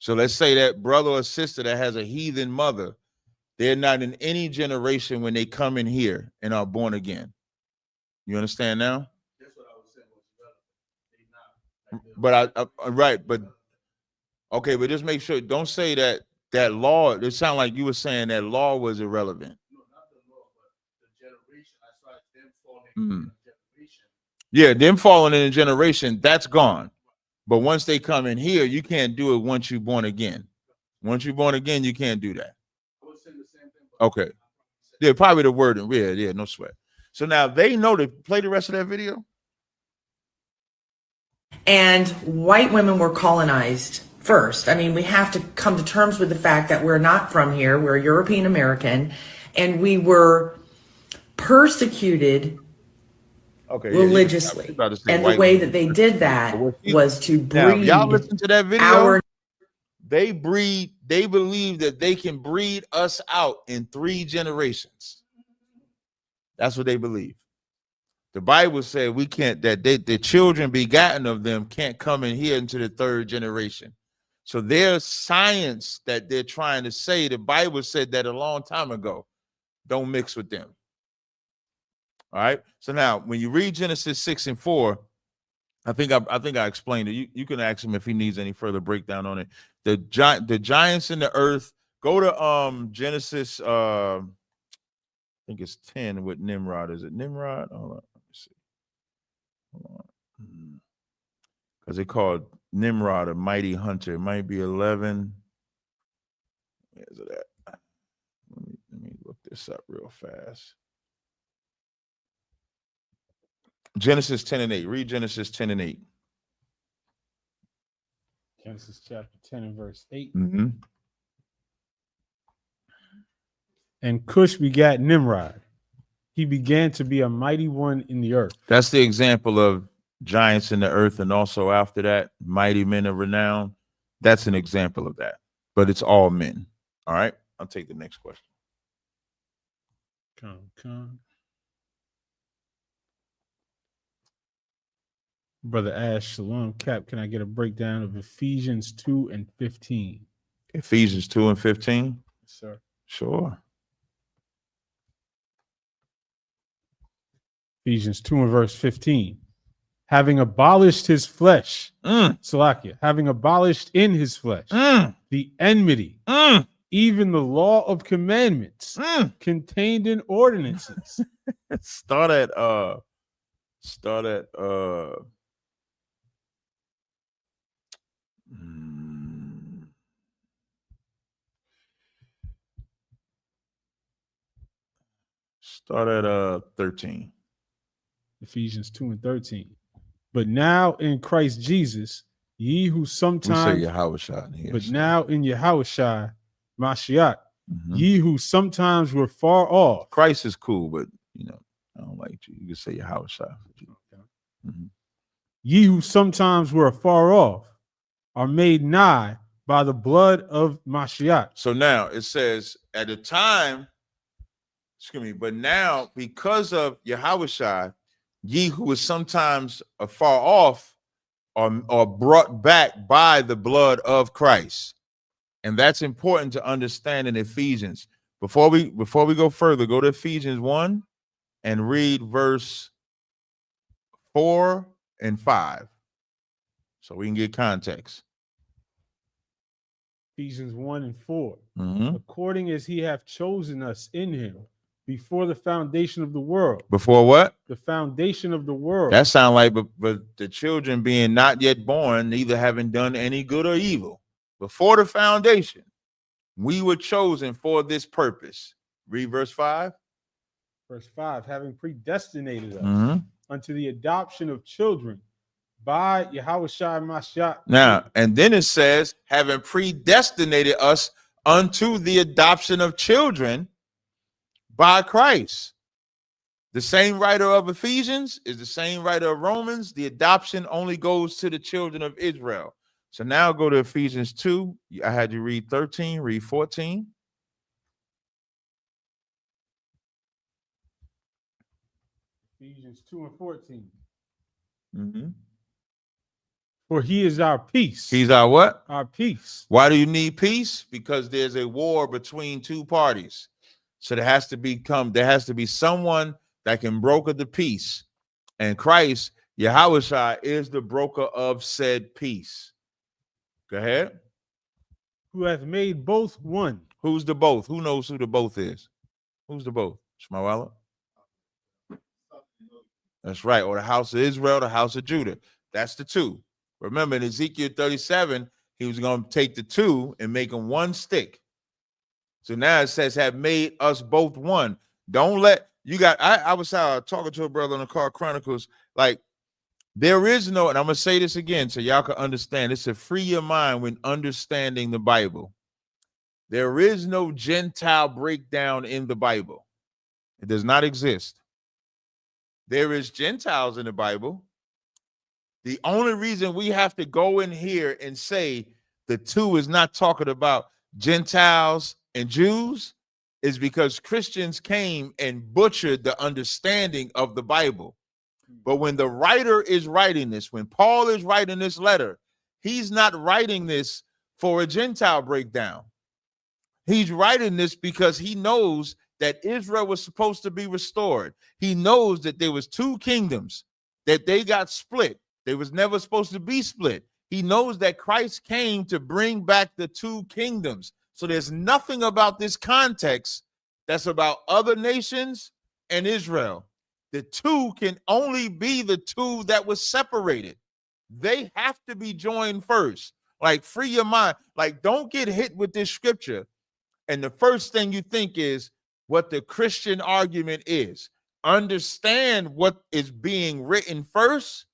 So let's say that brother or sister that has a heathen mother, they're not in any generation when they come in here and are born again. You understand now? That's what I was saying. But right, but okay, but just make sure, don't say that law, it sounded like you were saying that law was irrelevant. No, not the law, but the generation. I saw them falling in a generation. Yeah, them falling in a generation, that's gone. But once they come in here, you can't do it once you're born again. Once you're born again, you can't do that. I was saying the same thing. Okay. Yeah, probably the word. Yeah, no sweat. So now they know to play the rest of that video. And white women were colonized first. I mean, we have to come to terms with the fact that we're not from here. We're European American, and we were persecuted religiously. And the way that they did that was to breed. Now, y'all listen to that video. They believe that they can breed us out in 3 generations. That's what they believe. The Bible said we can't, that the children begotten of them can't come in here into the 3rd generation. So their science that they're trying to say, the Bible said that a long time ago. Don't mix with them. All right. So now when you read Genesis 6 and 4, I think I explained it. You can ask him if he needs any further breakdown on it. The giants in the earth. Go to Genesis I think it's 10 with Nimrod. Is it Nimrod? Hold on. Let me see. Hold on. Because they called Nimrod a mighty hunter. It might be 11. Where's it at? Let me look this up real fast. Genesis 10 and 8. Read Genesis 10 and 8. Genesis chapter 10 and verse 8. Mm-hmm. And Cush begat Nimrod. He began to be a mighty one in the earth. That's the example of giants in the earth, and also after that, mighty men of renown. That's an example of that. But it's all men. All right. I'll take the next question. Come. Brother Ash, Shalom. Cap, can I get a breakdown of Ephesians 2 and 15? Ephesians 2 and 15? Yes, sir. Sure. Ephesians 2 and verse 15. Having abolished his flesh, Salakia, having abolished in his flesh the enmity, even the law of commandments contained in ordinances. Start at Start at 13. Ephesians 2 and 13. But now in Christ Jesus, ye who sometimes, we say Yahushua here, but now in Yahushua Mashiach, ye who sometimes were far off. Christ is cool, but I don't like you. You can say Yahushua. Ye who sometimes were far off are made nigh by the blood of Mashiach. So now it says at the time, but now because of Yahushua, ye who was sometimes afar off are brought back by the blood of Christ. And that's important to understand in Ephesians. Before we go further, go to Ephesians 1 and read verse 4 and 5 so we can get context. Ephesians 1 and 4. According as he hath chosen us in him before the foundation of the world. Before what? The foundation of the world. That sounds like but the children being not yet born, neither having done any good or evil. Before the foundation, we were chosen for this purpose. Read verse 5. Verse 5, having predestinated us unto the adoption of children by Yahushua Mashiach. Now, and then it says, having predestinated us unto the adoption of children by Christ. The same writer of Ephesians is the same writer of Romans. The adoption only goes to the children of Israel. So now go to Ephesians 2. I had you read 13, read 14. Ephesians 2 and 14. For he is our peace. He's our what? Our peace. Why do you need peace? Because there's a war between two parties. So there has to be someone that can broker the peace. And Christ, Yahushua, is the broker of said peace. Go ahead. Who hath made both one. Who's the both? Who knows who the both is? Who's the both? Shmuel? That's right. Or the house of Israel, the house of Judah. That's the two. Remember in Ezekiel 37, he was going to take the two and make them one stick. So now it says, have made us both one. Don't let you got. I was talking to a brother on the Car Chronicles. Like, there is no, and I'm going to say this again so y'all can understand. It's to free your mind when understanding the Bible. There is no Gentile breakdown in the Bible. It does not exist. There is Gentiles in the Bible. The only reason we have to go in here and say the two is not talking about Gentiles and Jews is because Christians came and butchered the understanding of the Bible. But when the writer is writing this, when Paul is writing this letter, he's not writing this for a Gentile breakdown. He's writing this because he knows that Israel was supposed to be restored. He knows that there was two kingdoms, that they got split. They was never supposed to be split. He knows that Christ came to bring back the two kingdoms. So there's nothing about this context that's about other nations and Israel. The two can only be the two that was separated. They have to be joined first. Like, free your mind. Like, don't get hit with this scripture. And the first thing you think is what the Christian argument is. Understand what is being written first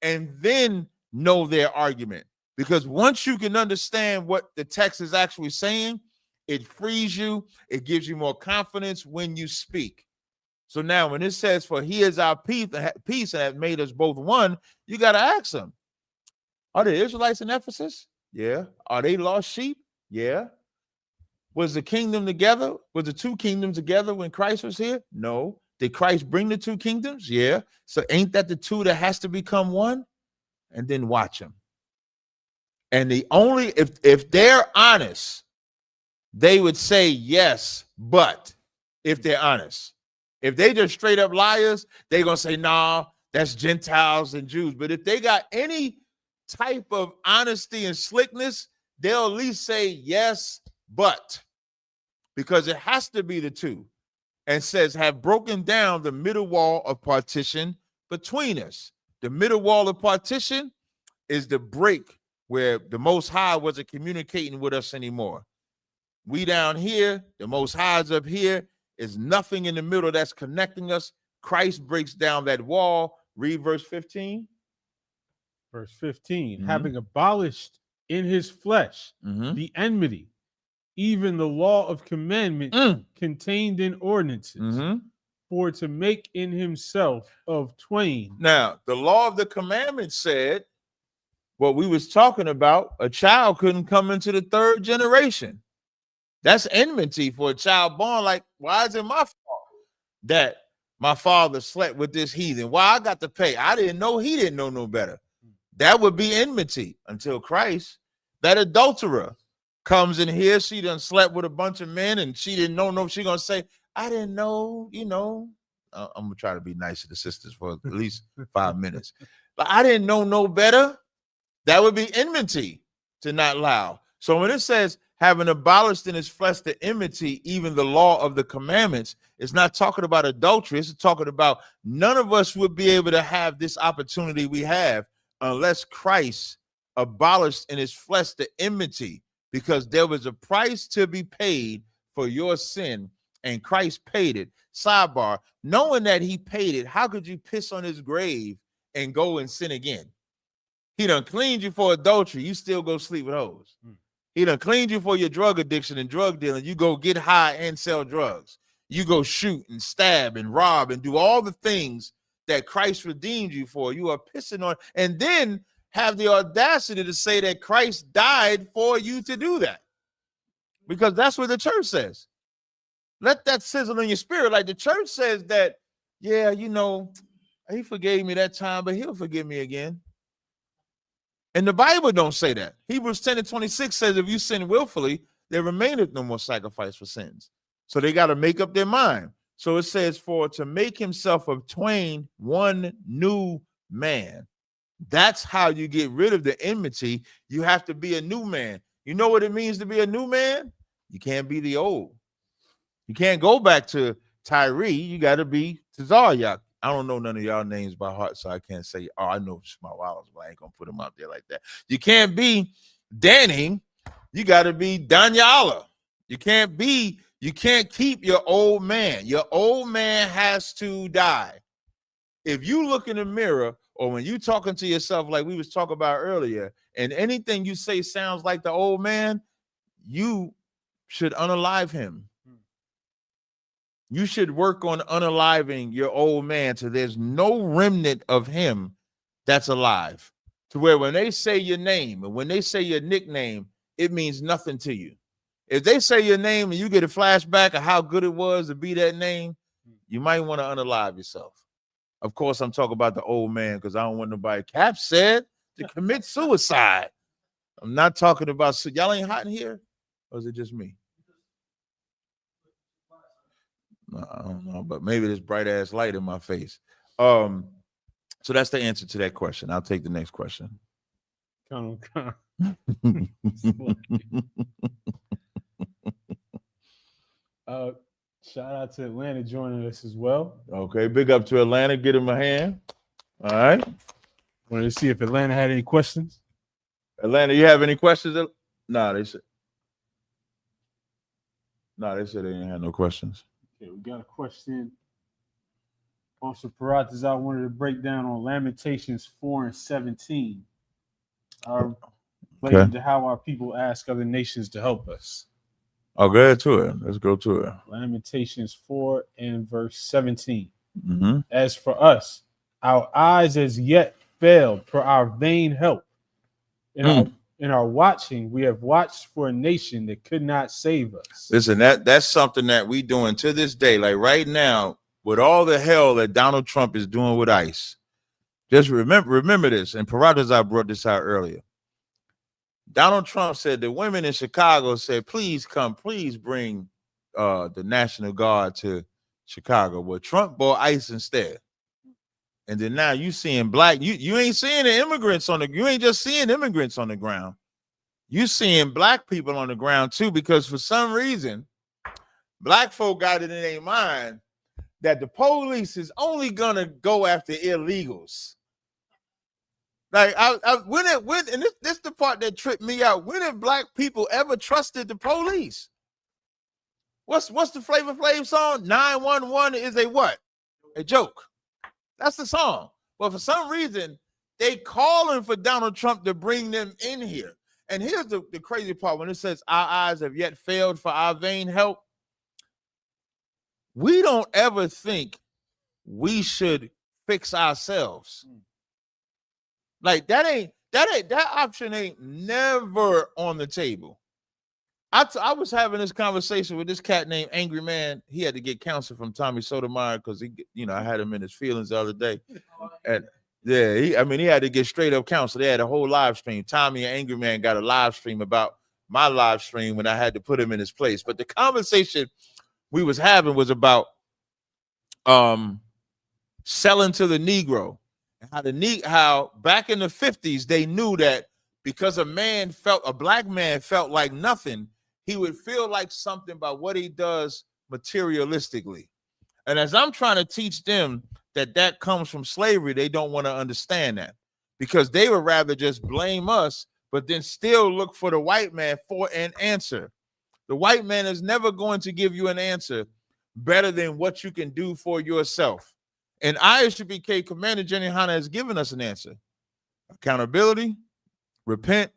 and then know their argument. Because once you can understand what the text is actually saying, it frees you. It gives you more confidence when you speak. So now when it says, for he is our peace and have made us both one, you got to ask them, are the Israelites in Ephesus? Yeah. Are they lost sheep? Yeah. Was the kingdom together? Was the two kingdoms together when Christ was here? No. Did Christ bring the two kingdoms? Yeah. So ain't that the two that has to become one? And then watch them. And the only, if they're honest, they would say yes, but if they're honest. If they just straight up liars, they're going to say, nah, that's Gentiles and Jews. But if they got any type of honesty and slickness, they'll at least say yes, but. Because it has to be the two. And says, have broken down the middle wall of partition between us. The middle wall of partition is the break where the Most High wasn't communicating with us anymore. We down here, the Most High's up here. Is nothing in the middle that's connecting us. Christ breaks down that wall. Read verse 15. Verse 15, having abolished in his flesh the enmity, even the law of commandment contained in ordinances, for to make in himself of twain. Now, the law of the commandment said what we was talking about, a child couldn't come into the third generation. That's enmity for a child born. Like, why is it my fault that my father slept with this heathen? Why I got to pay? I didn't know, he didn't know no better. That would be enmity until Christ. That adulterer comes in here, she done slept with a bunch of men and she didn't know, she gonna say, I didn't know, you know. I'm gonna try to be nice to the sisters for at least 5 minutes. But I didn't know no better. That would be enmity to not allow. So when it says, having abolished in his flesh the enmity, even the law of the commandments, it's not talking about adultery. It's talking about none of us would be able to have this opportunity we have unless Christ abolished in his flesh the enmity, because there was a price to be paid for your sin, and Christ paid it. Sidebar, knowing that he paid it, how could you piss on his grave and go and sin again? He done cleaned you for adultery. You still go sleep with hoes. He done cleaned you for your drug addiction and drug dealing. You go get high and sell drugs. You go shoot and stab and rob and do all the things that Christ redeemed you for. You are pissing on, and then have the audacity to say that Christ died for you to do that. Because that's what the church says. Let that sizzle in your spirit. Like the church says that, yeah, you know, he forgave me that time, but he'll forgive me again. And the Bible don't say that. Hebrews 10:26 says, if you sin willfully, there remaineth no more sacrifice for sins. So they got to make up their mind. So it says, for to make himself of twain one new man. That's how you get rid of the enmity. You have to be a new man. You know what it means to be a new man? You can't be the old. You can't go back to Tyree. You got to be TAZARYACH. I don't know none of y'all names by heart, so I can't say, oh, I know Smart Walls, but I ain't going to put them out there like that. You can't be Danny. You got to be Daniela. You can't keep your old man. Your old man has to die. If you look in the mirror or when you talking to yourself like we was talking about earlier, and anything you say sounds like the old man, you should unalive him. You should work on unaliving your old man so there's no remnant of him that's alive. To where when they say your name and when they say your nickname, it means nothing to you. If they say your name and you get a flashback of how good it was to be that name, you might want to unalive yourself. Of course, I'm talking about the old man because I don't want nobody. CAPT said to commit suicide. I'm not talking about, y'all ain't hot in here? Or is it just me? No, I don't know, but maybe this bright ass light in my face. So that's the answer to that question. I'll take the next question. Shout out to Atlanta joining us as well. Okay, big up to Atlanta. Get him a hand. All right. Wanted to see if Atlanta had any questions. Atlanta, you have any questions? No, they said they didn't have no questions. Okay, we got a question. Also, Paratas, I wanted to break down on Lamentations 4:17. Related to how our people ask other nations to help us. Oh, go ahead to it. Let's go to it. Lamentations 4 and verse 17. Mm-hmm. As for us, our eyes as yet failed for our vain help. In our watching, we have watched for a nation that could not save us. Listen, that's something that we doing to this day. Like right now, with all the hell that Donald Trump is doing with ICE, just remember this. And Paratas, I brought this out earlier. Donald Trump said the women in Chicago said, please come, please bring the National Guard to Chicago. Well, Trump bought ICE instead. And then now you seeing black, you ain't seeing the immigrants you ain't just seeing immigrants on the ground. You seeing black people on the ground too, because for some reason, black folk got it in their mind that the police is only gonna go after illegals. Like when and this the part that tripped me out. When have black people ever trusted the police? What's the Flavor Flav song? 911 is a what? A joke. That's the song. But for some reason, they calling for Donald Trump to bring them in here. And here's the crazy part. When it says our eyes have yet failed for our vain help, we don't ever think we should fix ourselves. Like that option ain't never on the table. I was having this conversation with this cat named Angry Man. He had to get counsel from Tommy Sotomayor because I had him in his feelings the other day. And yeah, he had to get straight up counsel. They had a whole live stream. Tommy and Angry Man got a live stream about my live stream when I had to put him in his place. But the conversation we was having was about selling to the Negro. How back in the 50s they knew that because a black man felt like nothing, he would feel like something by what he does materialistically. And as I'm trying to teach them that comes from slavery, they don't want to understand that because they would rather just blame us, but then still look for the white man for an answer. The white man is never going to give you an answer better than what you can do for yourself. And ISUPK Commander Jenny Hanna has given us an answer. Accountability, repent,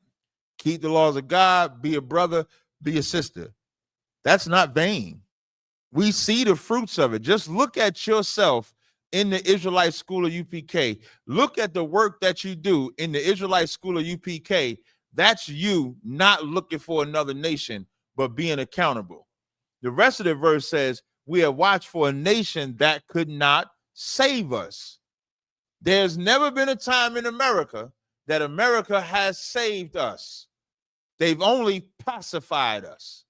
keep the laws of God, be a brother, be a sister. That's not vain. We see the fruits of it. Just look at yourself in the Israelite School of UPK. Look at the work that you do in the Israelite School of UPK. That's you not looking for another nation, but being accountable. The rest of the verse says, we have watched for a nation that could not save us. There's never been a time in America that America has saved us. They've only pacified us.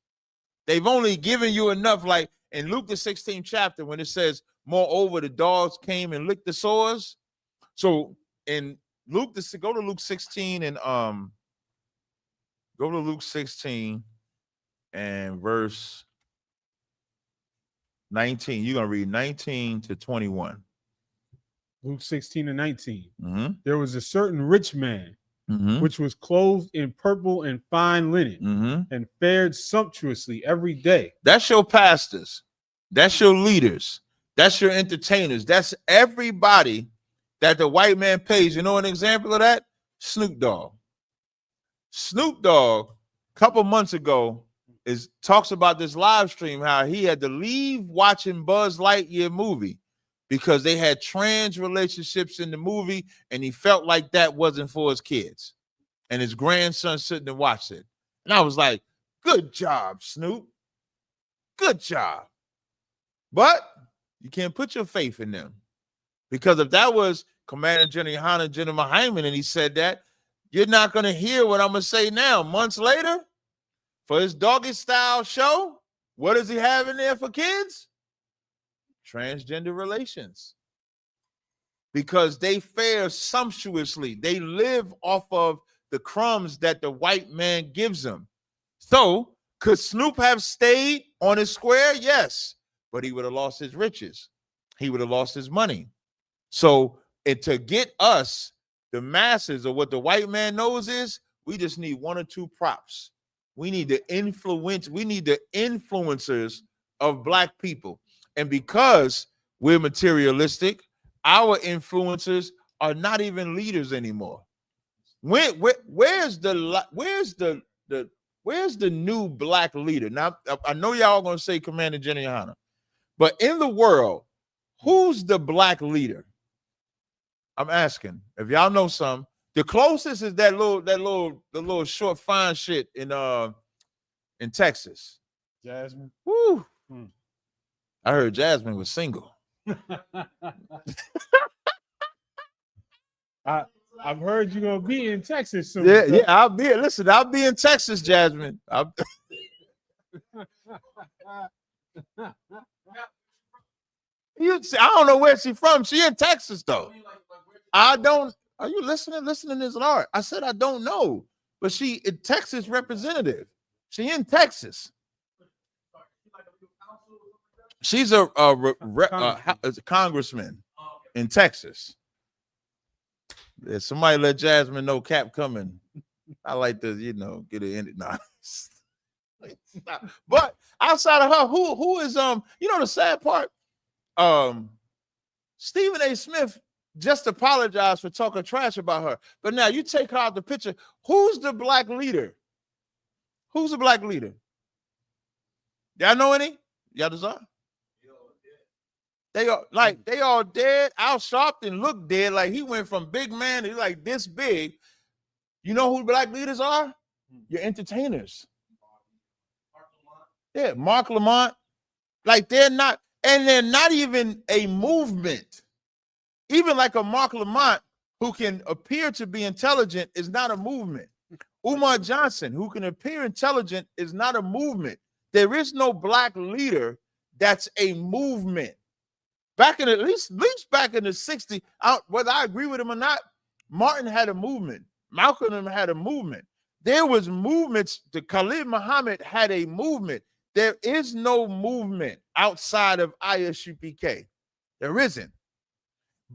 They've only given you enough, like in Luke the 16th chapter, when it says, moreover, the dogs came and licked the sores. So in Luke, go to Luke 16 and go to Luke 16 and verse 19. You're gonna read 19 to 21. Luke 16 and 19. Mm-hmm. There was a certain rich man, which was clothed in purple and fine linen, and fared sumptuously every day. That's your pastors. That's your leaders. That's your entertainers. That's everybody that the white man pays. You know an example of that? Snoop Dogg. Snoop Dogg, a couple months ago, talks about this live stream, how he had to leave watching Buzz Lightyear movie because they had trans relationships in the movie, and he felt like that wasn't for his kids. And his grandson sitting and watched it. And I was like, good job, Snoop. Good job. But you can't put your faith in them. Because if that was Commander General Hanna, General Hyman, and he said that, you're not going to hear what I'm going to say now. Months later, for his doggy style show, what does he have in there for kids? Transgender relations. Because they fare sumptuously. They live off of the crumbs that the white man gives them. So, could Snoop have stayed on his square? Yes. But he would have lost his riches. He would have lost his money. So, and to get us, the masses, or what the white man knows is, we just need one or two props. We need the influencers of black people. And because we're materialistic, our influencers are not even leaders anymore. Where's the new black leader? Now, I know y'all gonna say Commander Jenny Hanna, but in the world, who's the black leader? I'm asking. If y'all know some, the closest is the little short fine shit in Texas. Jasmine. Woo. I heard Jasmine was single. I've heard you're gonna be in Texas soon. Yeah, I'll be in Texas, Jasmine. I don't know where she's from. She in Texas though. I don't. Are you listening? Listening is an art. I said I don't know, but she a Texas representative. She in Texas. She's a congressman in Texas. If somebody let Jasmine know Cap coming, I like to, get it in it. Nah. But outside of her, who is the sad part? Stephen A. Smith just apologized for talking trash about her. But now you take her out the picture. Who's the black leader? Who's the black leader? Y'all know any? Y'all design? They all dead. Al Sharpton looked dead. Like he went from big man to like this big. You know who black leaders are? Your entertainers. Yeah, Mark Lamont. Like they're not even a movement. Even like a Mark Lamont who can appear to be intelligent is not a movement. Umar Johnson, who can appear intelligent, is not a movement. There is no black leader that's a movement. Back in at least back in the 60s, whether I agree with him or not, Martin had a movement. Malcolm had a movement. There was movements. The Khalid Muhammad had a movement. There is no movement outside of ISUPK. There isn't.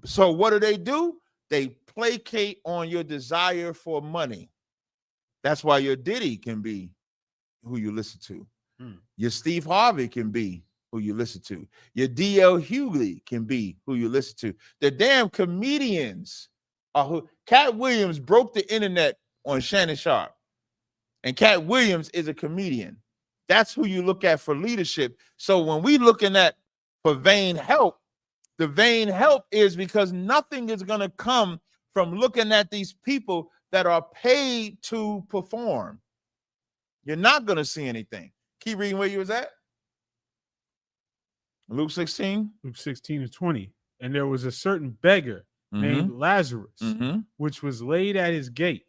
So what do? They placate on your desire for money. That's why your Diddy can be who you listen to. Your Steve Harvey can be who you listen to. Your D.L. Hughley can be who you listen to. The damn comedians are who. Cat Williams broke the internet on Shannon Sharp. And Cat Williams is a comedian. That's who you look at for leadership. So when we looking at for vain help, the vain help is because nothing is going to come from looking at these people that are paid to perform. You're not going to see anything. Keep reading where you was at. Luke 16. Luke 16 and 20. And there was a certain beggar named Lazarus, which was laid at his gate,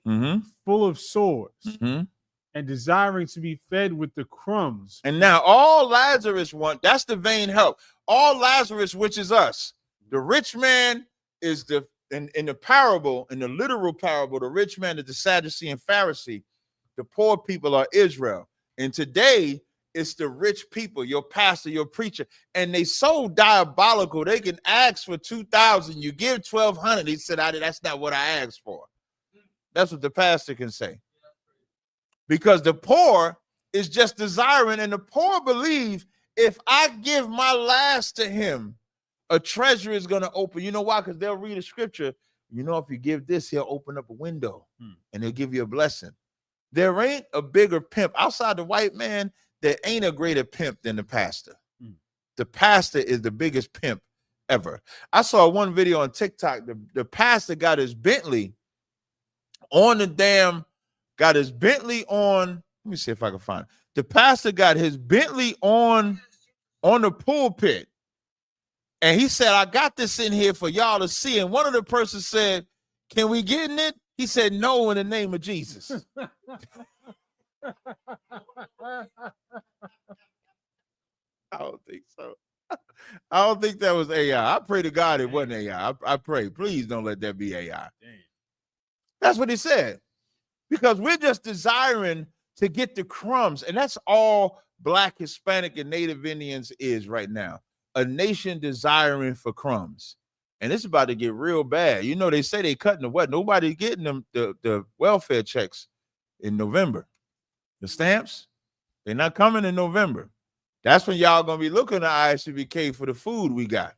full of sores, and desiring to be fed with the crumbs. And now all Lazarus want, that's the vain help. All Lazarus, which is us. The rich man is in the parable, in the literal parable, the rich man is the Sadducee and Pharisee. The poor people are Israel. And today, it's the rich people, your pastor, your preacher, and they so diabolical. They can ask for 2,000. You give 1,200. He said, that's not what I asked for. That's what the pastor can say. Because the poor is just desiring, and the poor believe if I give my last to him, a treasure is going to open. You know why? Because they'll read a scripture. You know, if you give this, he'll open up a window and he'll give you a blessing. There ain't a bigger pimp outside the white man. There ain't a greater pimp than the pastor. The pastor is the biggest pimp ever. I saw one video on TikTok. The pastor got his Bentley on let me see if I can find it. The pastor got his Bentley on the pulpit. And he said, I got this in here for y'all to see. And one of the persons said, can we get in it? He said, no, in the name of Jesus. I don't think so. I don't think that was AI. I pray to God it wasn't AI. I pray, please don't let that be AI. That's what he said. Because we're just desiring to get the crumbs. And that's all Black, Hispanic, and Native Indians is right now. A nation desiring for crumbs. And it's about to get real bad. You know, they say they cutting the what? Nobody's getting them the welfare checks in November. The stamps, they're not coming in November. That's when y'all gonna be looking at ISUPK for the food we got.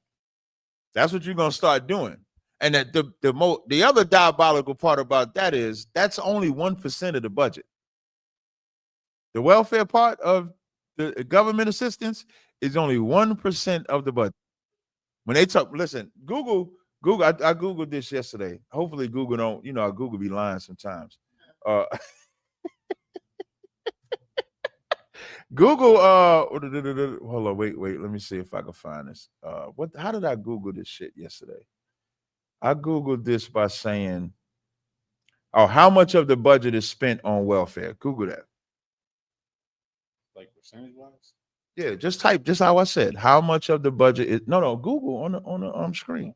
That's what you're gonna start doing. And that the other diabolical part about that is that's only 1% of the budget. The welfare part of the government assistance is only 1% of the budget. When they talk, listen, Google, I Googled this yesterday. Hopefully Google don't, you know, Google be lying sometimes. Google, hold on, wait, let me see if I can find this. How did I Google this shit yesterday? I Googled this by saying, how much of the budget is spent on welfare? Google that. Like percentage-wise? Yeah, just type, just how I said, how much of the budget is, no, Google on the screen.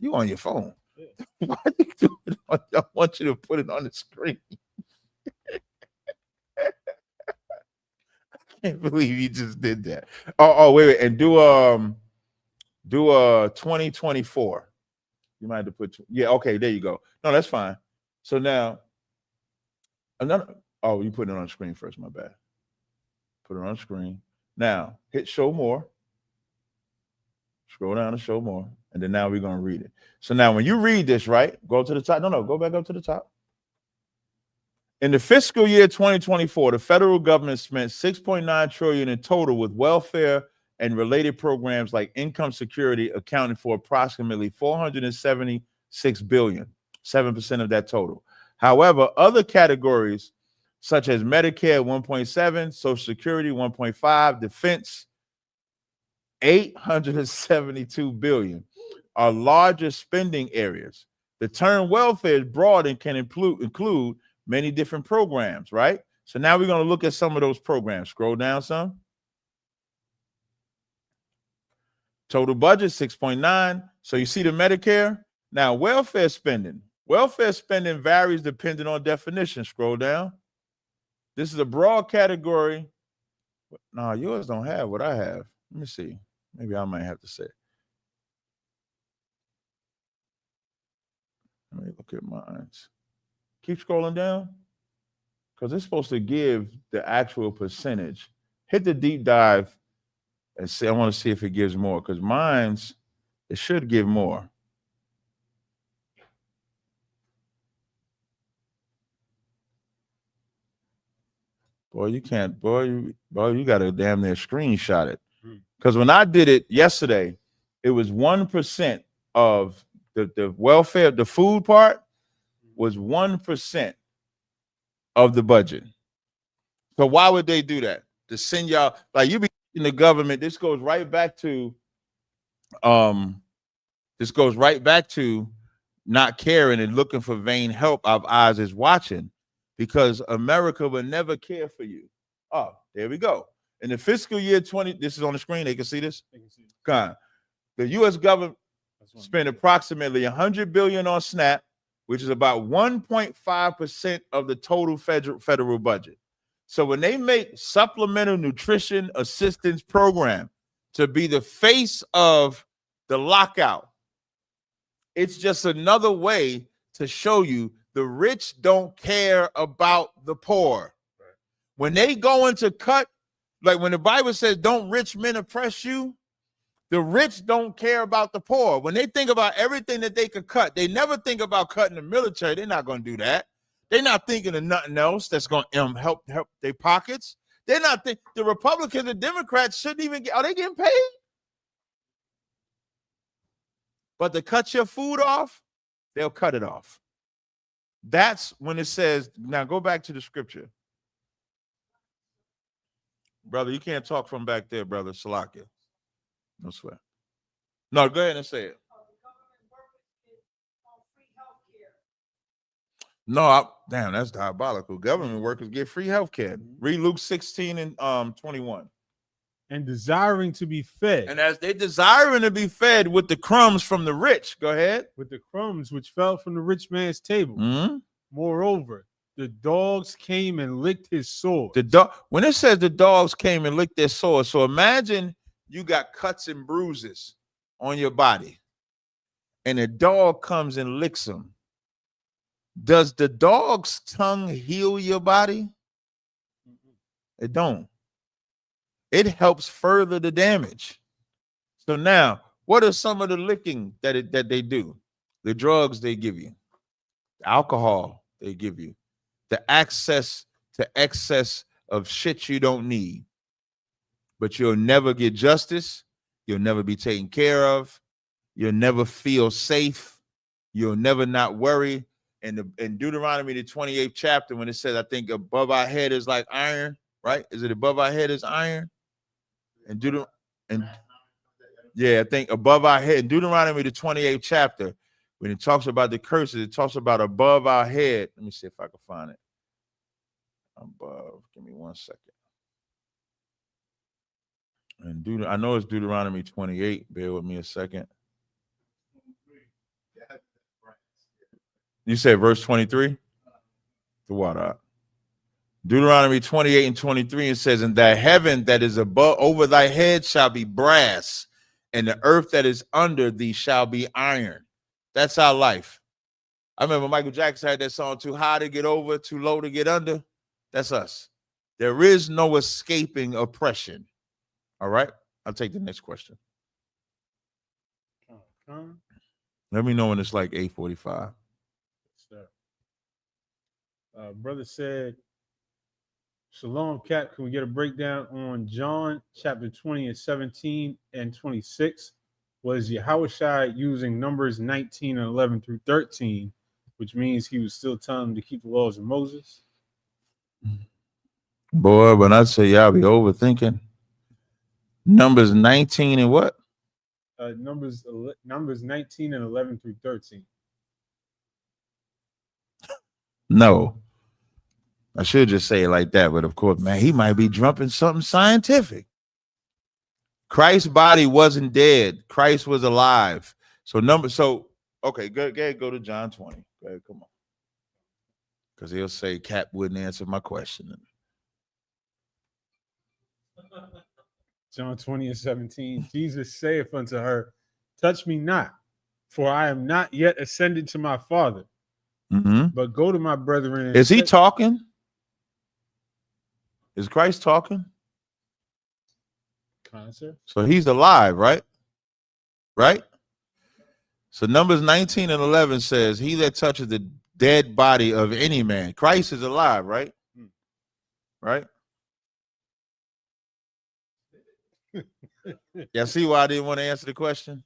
You on your phone. Yeah. Why you do it I want you to put it on the screen. I can't believe you just did that. Oh, wait, and do 2024. You might have to put, okay, there you go. No, that's fine. So now, you put it on the screen first, my bad. Put it on the screen. Now, hit show more. Scroll down to show more. And then now we're going to read it. So now when you read this, right, go to the top. No, go back up to the top. In the fiscal year 2024, the federal government spent $6.9 trillion in total, with welfare and related programs like income security accounting for approximately $476 billion, 7% of that total. However, other categories such as Medicare 1.7, Social Security 1.5, defense 872 billion are larger spending areas. The term welfare is broad and can include many different programs, right? So now we're going to look at some of those programs. Scroll down some. Total budget 6.9. So you see the Medicare. Now welfare spending. Welfare spending varies depending on definition. Scroll down. This is a broad category. No, yours don't have what I have. Let me see. Maybe I might have to say it. Let me look at mine. Keep scrolling down, because it's supposed to give the actual percentage. Hit the deep dive and see. I want to see if it gives more, because mine's, it should give more. Boy, you can't, you got to damn near screenshot it. Because when I did it yesterday, it was 1% of the welfare, the food part was 1% of the budget. So why would they do that? To send y'all, like, you be in the government, this goes right back to not caring and looking for vain help, our eyes is watching, because America will never care for you. Oh, there we go. In the fiscal year 20, this is on the screen. They can see this. God, the U.S. government spent approximately $100 billion on SNAP, which is about 1.5% of the total federal budget. So when they make supplemental nutrition assistance program to be the face of the lockout, it's just another way to show you the rich don't care about the poor. When they go into cut, like when the Bible says, don't rich men oppress you, the rich don't care about the poor. When they think about everything that they could cut, they never think about cutting the military. They're not going to do that. They're not thinking of nothing else that's going to help their pockets. They're not think the Republicans and Democrats shouldn't even get, are they getting paid? But to cut your food off, they'll cut it off. That's when it says, now go back to the scripture. Brother, you can't talk from back there, brother. Salakia. No sweat. No, go ahead and say it. No, damn, that's diabolical. Government workers get free health care. Read Luke 16 and 21. And desiring to be fed. And as they desiring to be fed with the crumbs from the rich, go ahead. With the crumbs which fell from the rich man's table. Mm-hmm. Moreover, the dogs came and licked his sword. When it says the dogs came and licked their sword, so imagine you got cuts and bruises on your body, and a dog comes and licks them. Does the dog's tongue heal your body? It don't. It helps further the damage. So now, what are some of the licking that they do? The drugs they give you, the alcohol they give you, the access to excess of shit you don't need. But you'll never get justice. You'll never be taken care of. You'll never feel safe. You'll never not worry. And in Deuteronomy, the 28th chapter, when it says, I think above our head is like iron, right? Is it above our head is iron? And yeah, I think above our head, in Deuteronomy, the 28th chapter, when it talks about the curses, it talks about above our head. Let me see if I can find it. Above, give me 1 second. And I know it's Deuteronomy 28. Bear with me a second. You said verse 23? The water. Deuteronomy 28 and 23, it says, and the heaven that is above over thy head shall be brass, and the earth that is under thee shall be iron. That's our life. I remember Michael Jackson had that song, too high to get over, too low to get under. That's us. There is no escaping oppression. All right, I'll take the next question. Let me know when it's like 8:45. Brother said, Shalom, Cap. Can we get a breakdown on John chapter 20 and 17 and 26? Was Yahushua using numbers 19 and 11 through 13, which means he was still telling them to keep the laws of Moses? Boy, when I say y'all be overthinking. Numbers 19 and what? Numbers 19 and 11 through 13. No. I should just say it like that, but of course, man, he might be dropping something scientific. Christ's body wasn't dead. Christ was alive. Okay, go to John 20. Go ahead, come on. Because he'll say Cap wouldn't answer my question. John 20 and 17, Jesus saith unto her, touch me not, for I am not yet ascended to my Father, but go to my brethren. Is he talking? Is Christ talking? So he's alive, right? Right? So Numbers 19 and 11 says, he that touches the dead body of any man. Christ is alive, right? Right? Y'all see why I didn't want to answer the question?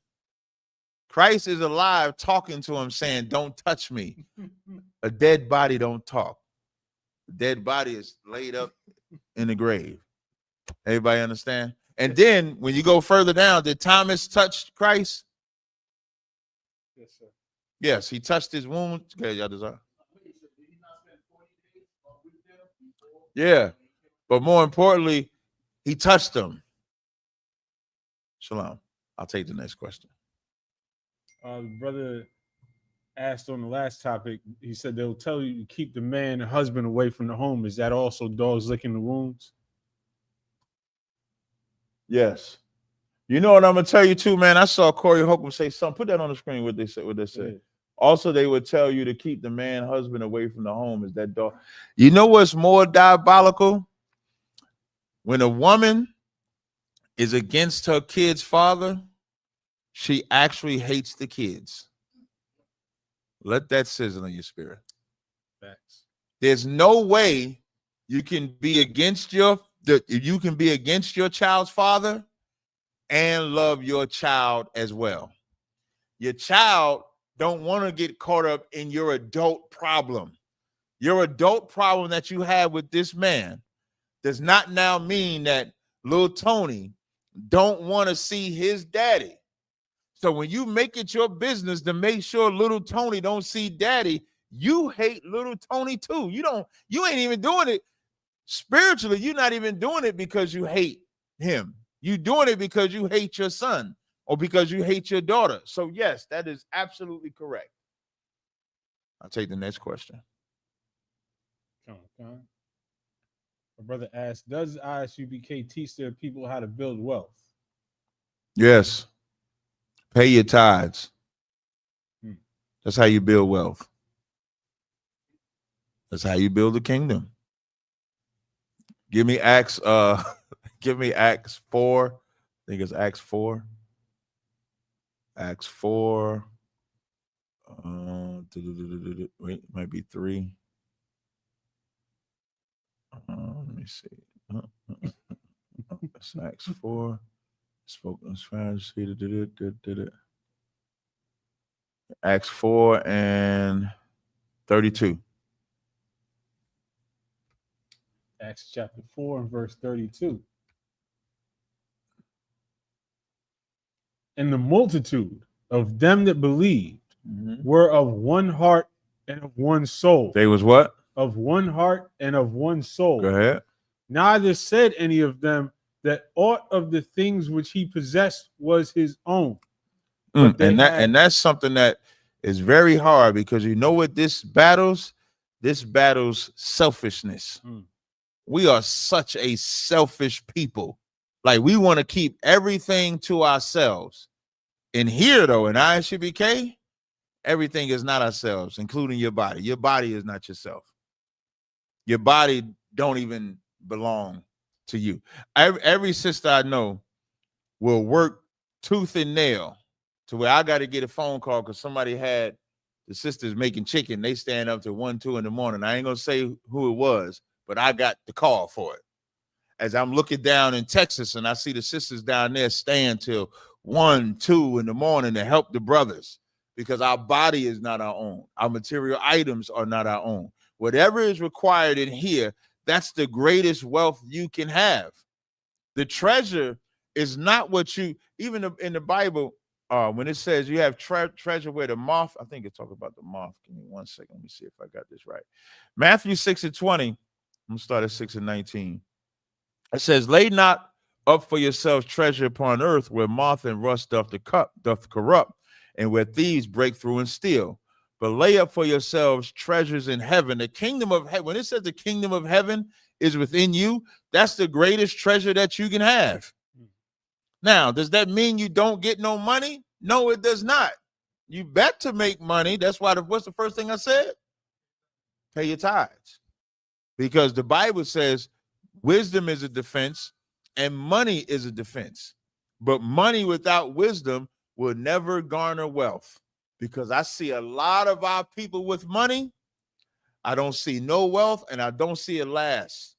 Christ is alive, talking to him, saying, don't touch me. A dead body don't talk. The dead body is laid up in the grave. Everybody understand? And then when you go further down, did Thomas touch Christ? Yes, sir. Yes, he touched his wound. Okay, y'all desire. Yeah, but more importantly, he touched them. Shalom. I'll take the next question. Brother asked on the last topic, he said they'll tell you to keep the man and husband away from the home. Is that also dogs licking the wounds? Yes. You know what I'm gonna tell you too, man. I saw Corey Holcomb say something. Put that on the screen. What they say. Yeah. Also, they would tell you to keep the man, husband away from the home. Is that dog? You know what's more diabolical? When a woman is against her kid's father, she actually hates the kids. Let that sizzle in your spirit. Facts. There's no way you can be against your child's father and love your child as well. Your child don't want to get caught up in your adult problem. Your adult problem that you have with this man does not now mean that little Tony don't want to see his daddy. So when you make it your business to make sure little Tony don't see daddy, you hate little Tony too. You ain't even doing it spiritually. You're not even doing it because you hate him. You're doing it because you hate your son or because you hate your daughter. So yes, that is absolutely correct. I'll take the next question. My brother asked, does ISUPK teach their people how to build wealth? Yes. Pay your tithes. That's how you build wealth. That's how you build the kingdom. Give me Acts 4. I think it's Acts 4. Acts 4. Wait, it might be 3. Let me see. It's Acts 4. Spoken Spanish. Acts 4 and 32. Acts chapter 4 and verse 32. And the multitude of them that believed were of one heart and of one soul. They was what? Of one heart and of one soul. Go ahead. Neither said any of them that aught of the things which he possessed was his own. And that's something that is very hard, because you know what this battles? This battles selfishness. We are such a selfish people. Like, we want to keep everything to ourselves. And here, though, in ISUPK, everything is not ourselves, including your body. Your body is not yourself. Your body don't even belong to you. Every sister I know will work tooth and nail to where I got to get a phone call because somebody had the sisters making chicken. They stand up to 1, 2 in the morning. I ain't going to say who it was, but I got the call for it. As I'm looking down in Texas and I see the sisters down there staying till 1, 2 in the morning to help the brothers, because our body is not our own. Our material items are not our own. Whatever is required in here, that's the greatest wealth you can have. The treasure is not what you, even in the Bible, when it says you have treasure where the moth, I think it talks about the moth. Give me 1 second. Let me see if I got this right. Matthew 6 and 20. I'm going to start at 6 and 19. It says, lay not up for yourselves treasure upon earth, where moth and rust doth corrupt, and where thieves break through and steal. But lay up for yourselves treasures in heaven. The kingdom of heaven, when it says the kingdom of heaven is within you, that's the greatest treasure that you can have. Now, does that mean you don't get no money? No, it does not. You bet to make money. That's why, what's the first thing I said? Pay your tithes. Because the Bible says wisdom is a defense and money is a defense. But money without wisdom will never garner wealth. Because I see a lot of our people with money. I don't see no wealth, and I don't see it last.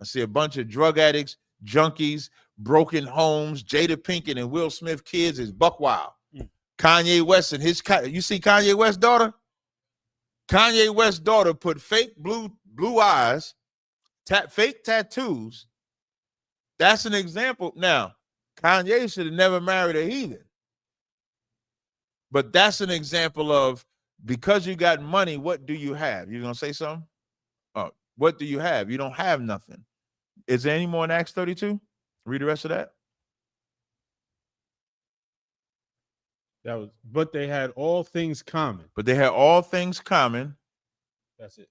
I see a bunch of drug addicts, junkies, broken homes. Jada Pinkett and Will Smith kids is buck wild. Kanye West and his, you see Kanye West's daughter? Kanye West's daughter put fake blue eyes, fake tattoos. That's an example. Now, Kanye should have never married a heathen. But that's an example of because you got money, what do you have? You gonna say something? Oh, what do you have? You don't have nothing. Is there any more in Acts 32? Read the rest of that. That was, but they had all things common. But they had all things common. That's it.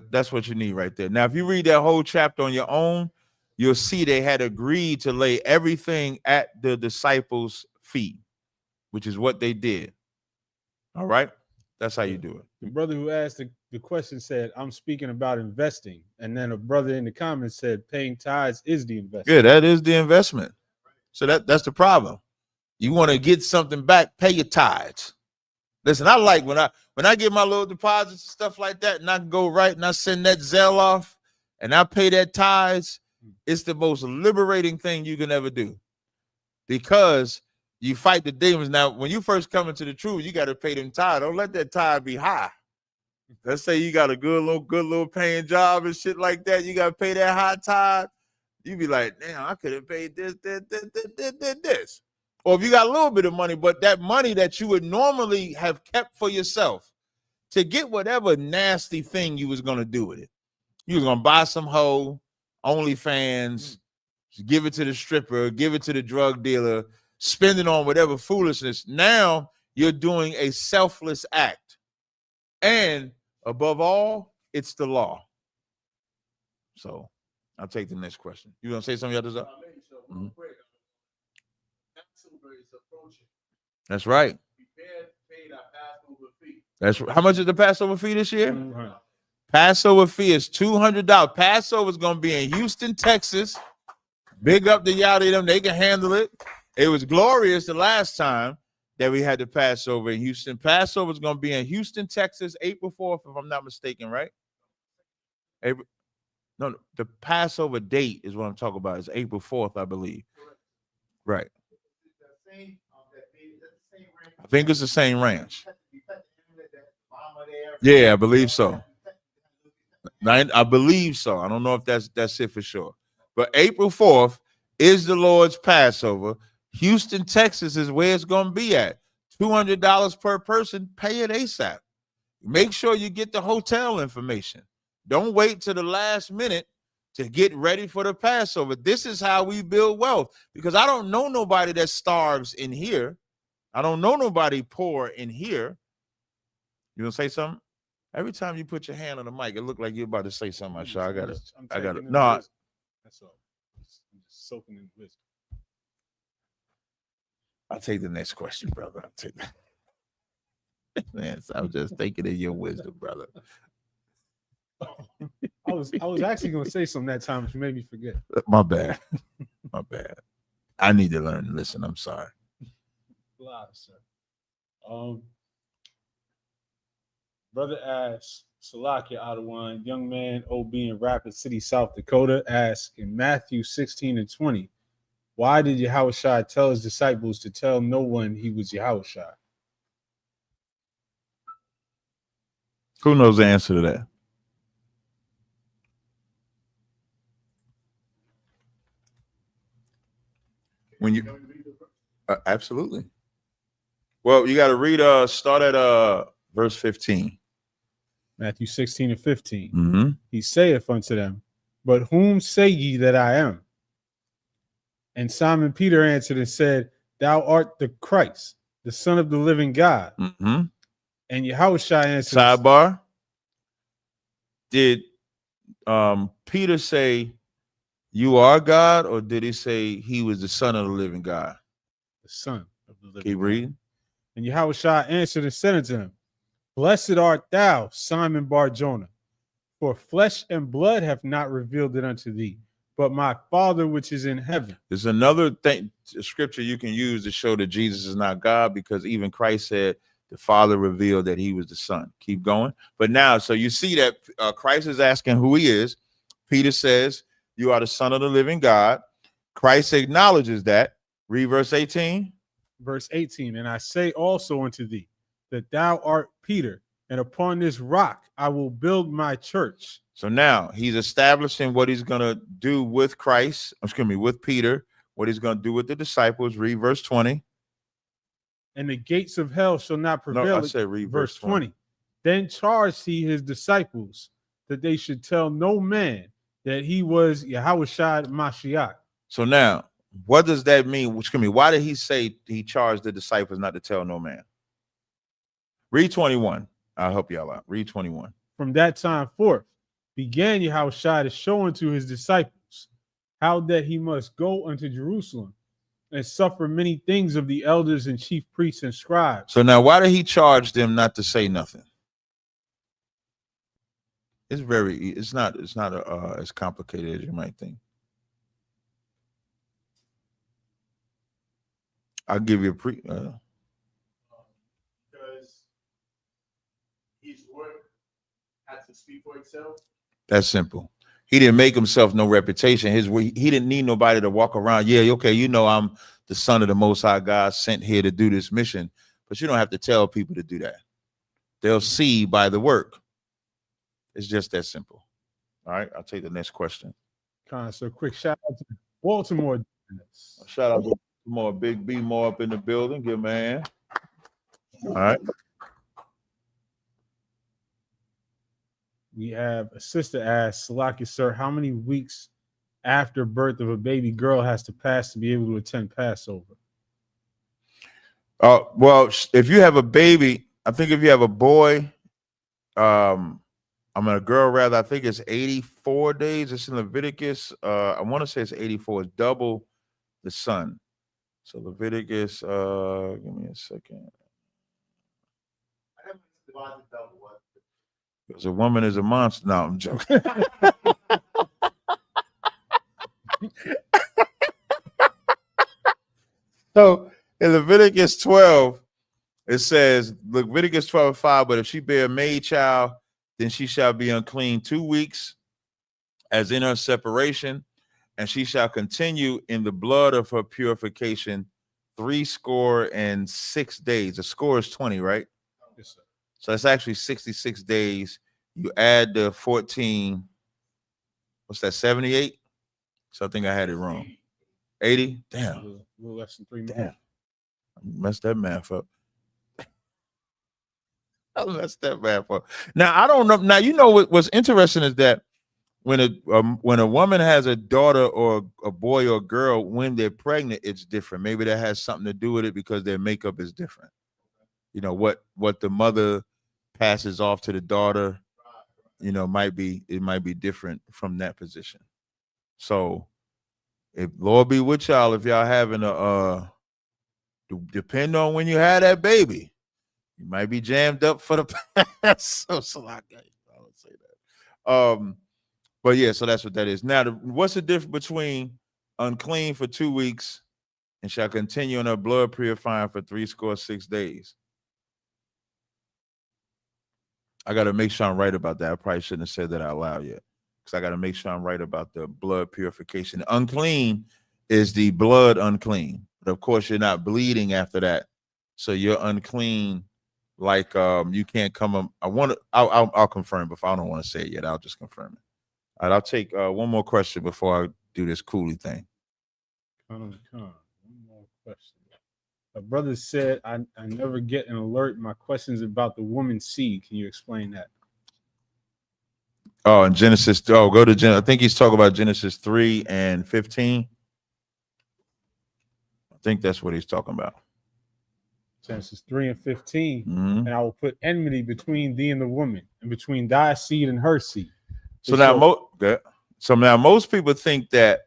That's what you need right there. Now, if you read that whole chapter on your own, you'll see they had agreed to lay everything at the disciples' feet, which is what they did. All right? That's how you do it. The brother who asked the question said, I'm speaking about investing. And then a brother in the comments said, paying tithes is the investment. Yeah, that is the investment. So that's the problem. You want to get something back, pay your tithes. Listen, I like when I get my little deposits and stuff like that, and I can go right and I send that Zelle off and I pay that tithes, it's the most liberating thing you can ever do, because you fight the demons. Now, when you first come into the truth, you got to pay them tithe. Don't let that tithe be high. Let's say you got a good little paying job and shit like that. You got to pay that high tithe. You be like, damn, I could have paid this. Or if you got a little bit of money, but that money that you would normally have kept for yourself to get whatever nasty thing you was going to do with it. You was going to buy some hoe, OnlyFans, give it to the stripper, give it to the drug dealer, spend it on whatever foolishness. Now you're doing a selfless act. And above all, it's the law. So I'll take the next question. You going to say something, y'all? Mm-hmm. That's right. That's how much is the Passover fee this year? Mm-hmm. Passover fee is $200. Passover is going to be in Houston, Texas. Big up the Yachty them. They can handle it. It was glorious the last time that we had the Passover in Houston. Passover is going to be in Houston, Texas, April 4th, if I'm not mistaken, right? No, the Passover date is what I'm talking about. It's April 4th, I believe. Right. I think it's the same ranch. Yeah, I believe so. I believe so. I don't know if that's it for sure. But April 4th is the Lord's Passover. Houston, Texas is where it's going to be at. $200 per person. Pay it ASAP. Make sure you get the hotel information. Don't wait till the last minute to get ready for the Passover. This is how we build wealth, because I don't know nobody that starves in here. I don't know nobody poor in here. You gonna say something? Every time you put your hand on the mic, it look like you're about to say something. I got it. No, that's all. I'm just soaking in wisdom. I'll take the next question, brother. I'll take that. Man, I was just thinking of your wisdom, brother. I was actually gonna say something that time, which made me forget. My bad. My bad. I need to learn to listen. I'm sorry. Sir. Brother asks, Salakia Adawan, young man, OB in Rapid City, South Dakota, asks in Matthew 16:20, why did Yahushua tell his disciples to tell no one he was Yahushua? Who knows the answer to that? When you absolutely. Well, you got to read start at verse 15. Matthew 16:15. Mm-hmm. He saith unto them, but whom say ye that I am? And Simon Peter answered and said, thou art the Christ, the Son of the living God. Mm-hmm. And Yahushua answered. Sidebar. Did Peter say you are God, or did he say he was the Son of the living God? The Son of the living God. Keep reading. And Yahushua answered and said unto him, blessed art thou, Simon Bar-Jonah, for flesh and blood have not revealed it unto thee, but my Father which is in heaven. There's another thing, scripture you can use to show that Jesus is not God, because even Christ said the Father revealed that he was the Son. Keep going. But now, so you see that Christ is asking who he is. Peter says, you are the Son of the living God. Christ acknowledges that. Read verse 18. Verse 18, and I say also unto thee that thou art Peter, and upon this rock I will build my church. So now he's establishing what he's going to do with Christ, with Peter, what he's going to do with the disciples. Read verse 20. And the gates of hell shall not prevail. No, I said read verse 20. Then charged he his disciples that they should tell no man that he was Yahushua Mashiach. So now, what does that mean? Why did he say he charged the disciples not to tell no man? Read 21. I'll help y'all out. Read 21. From that time forth, began Yahushua to show unto his disciples how that he must go unto Jerusalem and suffer many things of the elders and chief priests and scribes. So now, why did he charge them not to say nothing? It's not as complicated as you might think. I'll give you a because his work has to speak for itself. That's simple. He didn't make himself no reputation. He didn't need nobody to walk around. Yeah, okay, you know I'm the son of the Most High God sent here to do this mission, but you don't have to tell people to do that. They'll see by the work. It's just that simple. All right, I'll take the next question. So quick shout out to Baltimore. Shout out to Baltimore, Big B more up in the building. Give him a hand. All right. We have a sister asked, Salaki, sir, how many weeks after birth of a baby girl has to pass to be able to attend Passover? Well, if you have a baby, I think if you have a boy, a girl rather, I think it's 84 days. It's in Leviticus. I want to say it's 84. It's double the son. So Leviticus, give me a second. Because a woman is a monster. No, I'm joking. So in Leviticus 12, it says, Leviticus 12:5, but if she bear a maid child, then she shall be unclean 2 weeks as in her separation, and she shall continue in the blood of her purification 66 days. A score is 20, right? Yes, sir. So it's actually 66 days. You add the 14, what's that, 78? So I think I had it wrong. 80? Damn. A little less than 3 months. Damn. I messed that math up. Now, I don't know. Now, you know what's interesting is that when a woman has a daughter or a boy or a girl, when they're pregnant, it's different. Maybe that has something to do with it because their makeup is different. You know, what the mother passes off to the daughter, you know, might be different from that position. So if Lord be with y'all, if y'all having depend on when you had that baby, you might be jammed up for the past. So I would say that. But yeah, so that's what that is. Now, what's the difference between unclean for 2 weeks and shall continue in her blood purifying for 66 days? I got to make sure I'm right about that. I probably shouldn't have said that out loud yet, because I got to make sure I'm right about the blood purification. Unclean is the blood unclean, but of course you're not bleeding after that, so you're unclean. Like you can't come. I'll confirm, but I don't want to say it yet. I'll just confirm it. All right, I'll take one more question before I do this coolie thing. One more question. A brother said, I never get an alert. My question's about the woman's seed. Can you explain that? Oh, in Genesis. Oh, go to Genesis. I think he's talking about Genesis 3 and 15. I think that's what he's talking about. Genesis 3 and 15. Mm-hmm. And I will put enmity between thee and the woman, and between thy seed and her seed. So now most people think that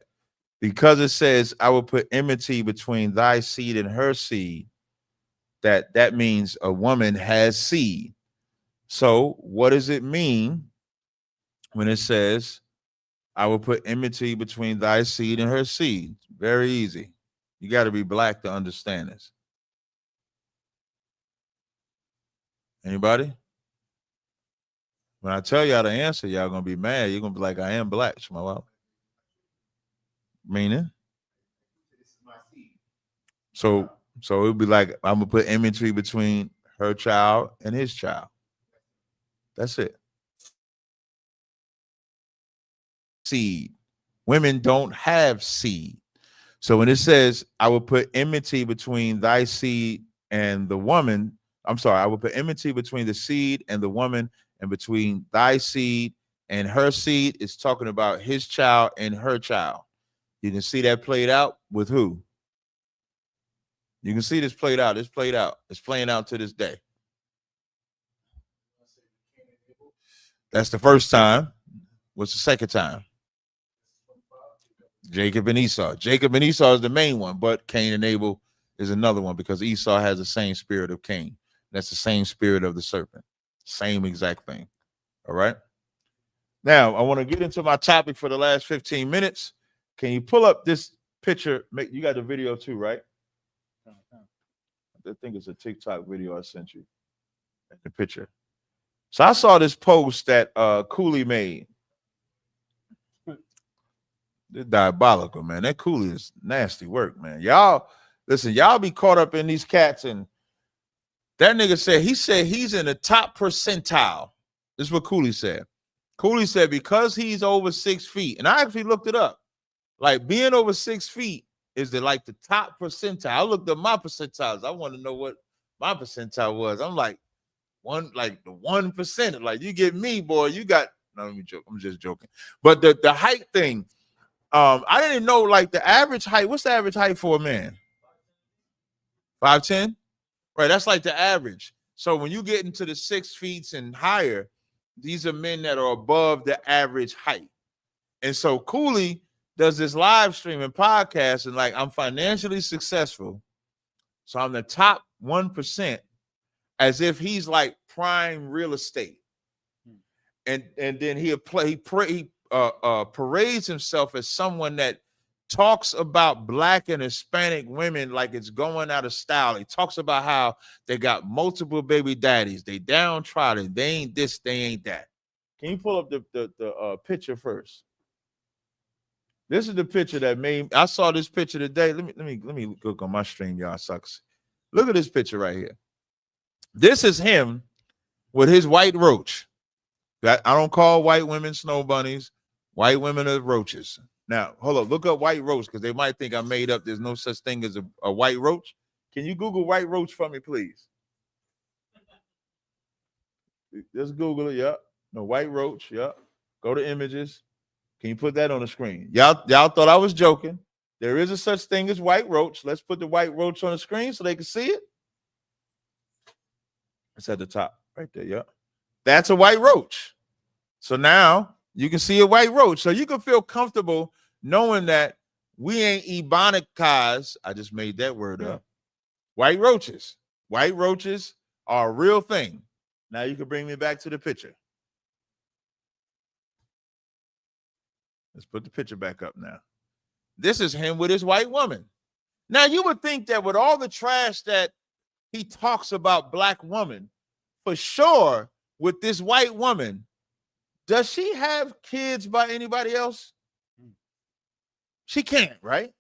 because it says I will put enmity between thy seed and her seed, that means a woman has seed. So what does it mean when it says I will put enmity between thy seed and her seed? Very easy. You got to be black to understand this. Anybody? When I tell y'all the answer, y'all gonna be mad. You're gonna be like, I am black, Shmuel. Meaning? So it'll be like, I'm gonna put enmity between her child and his child. That's it. Seed. Women don't have seed. So when it says, I will put enmity between thy seed and the woman, I'm sorry, I will put enmity between the seed and the woman, and between thy seed and her seed. Is talking about his child and her child. You can see that played out with who? You can see this played out. It's played out. It's playing out to this day. That's the first time. What's the second time? Jacob and Esau. Jacob and Esau is the main one, but Cain and Abel is another one because Esau has the same spirit of Cain. That's the same spirit of the serpent. Same exact thing. All right. Now, I want to get into my topic for the last 15 minutes. Can you pull up this picture? You got the video too, right? I think it's a TikTok video I sent you. The picture. So I saw this post that Cooley made. It's diabolical, man. That Cooley is nasty work, man. Y'all, listen, y'all be caught up in these cats, and that nigga said he's in the top percentile. This is what Cooley said. Cooley said because he's over 6 feet, and I actually looked it up. Like being over 6 feet is the top percentile. I looked up my percentiles. I want to know what my percentile was. I'm like the 1%. Like you get me, boy. You got no, let me joke. I'm just joking. But the height thing, I didn't know like the average height. What's the average height for a man? 5'10"? Right. That's like the average. So when you get into the 6 feet and higher, these are men that are above the average height. And so Cooley does this live streaming podcast and like, I'm financially successful. So I'm the top 1%, as if he's like prime real estate. And then he parades himself as someone that talks about Black and Hispanic women like it's going out of style. He talks about how they got multiple baby daddies. They downtrodden. They ain't this, they ain't that. Can you pull up the picture first? This is the picture that made. I saw this picture today. Let me look on my stream, y'all sucks. Look at this picture right here. This is him with his white roach. That I don't call white women snow bunnies. White women are roaches. Now, hold up. Look up white roach because they might think I made up. There's no such thing as a white roach. Can you Google white roach for me, please? Just Google it. Yeah. No, white roach. Yeah. Go to images. Can you put that on the screen? Y'all thought I was joking. There is a such thing as white roach. Let's put the white roach on the screen so they can see it. It's at the top right there. Yeah. That's a white roach. So now you can see a white roach. So you can feel comfortable knowing that we ain't ebonicized. I just made that word up. White roaches. White roaches are a real thing. Now you can bring me back to the picture. Let's put the picture back up now. This is him with his white woman. Now you would think that with all the trash that he talks about Black woman, for sure with this white woman, does she have kids by anybody else? She can't, right?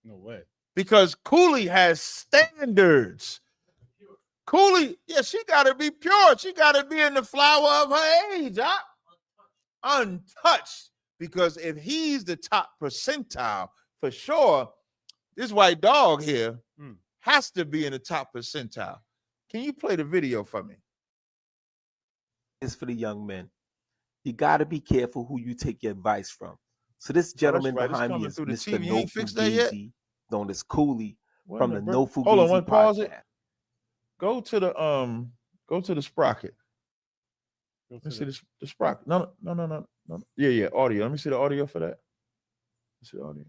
No way. Because Cooley has standards. Cooley, yeah, she got to be pure. She got to be in the flower of her age. Untouched. Because if he's the top percentile, for sure, this white dog here has to be in the top percentile. Can you play the video for me? It's for the young men. You got to be careful who you take your advice from. So this gentleman behind me is Mr. No Fugazi, known as Cooley from the No Fugazi Hold on, podcast. pause it. Go to the sprocket. Let me see the sprocket. No. Yeah, audio. Let me see the audio for that. Let's see the audio.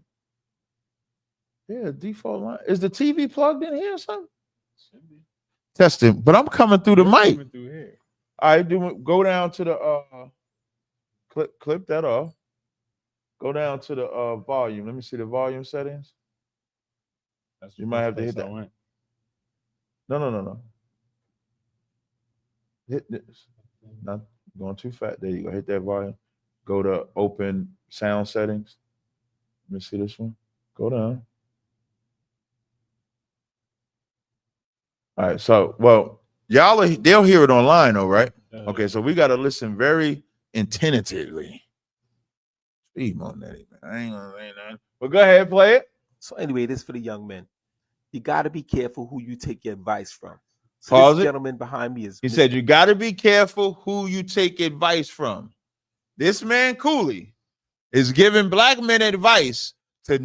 Yeah, default line. Is the TV plugged in here or something? Testing, but I'm coming through the mic. All right, go down to the clip that off. Go down to the volume. Let me see the volume settings. You might have to hit that one. No. Hit this. Not going too fast. There you go. Hit that volume. Go to open sound settings. Let me see this one. Go down. All right. So, they'll hear it online, though, right? Okay. So we got to listen very attentively. Speed on that, man. I ain't gonna say nothing. But go ahead, play it. So anyway, this is for the young men. You got to be careful who you take your advice from. So Pause this it. gentleman behind me is. He said you got to be careful who you take advice from. This man Cooley is giving black men advice to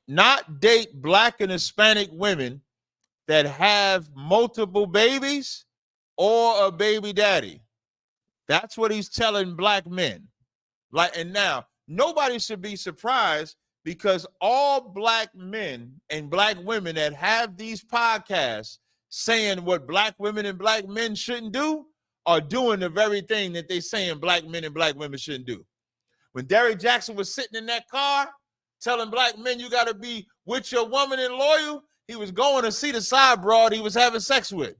not date black and Hispanic women that have multiple babies or a baby daddy. That's what he's telling black men. And now nobody should be surprised, because all black men and black women that have these podcasts saying what black women and black men shouldn't do are doing the very thing that they saying black men and black women shouldn't do. When Derrick Jackson was sitting in that car telling black men you got to be with your woman and loyal, he was going to see the side broad he was having sex with.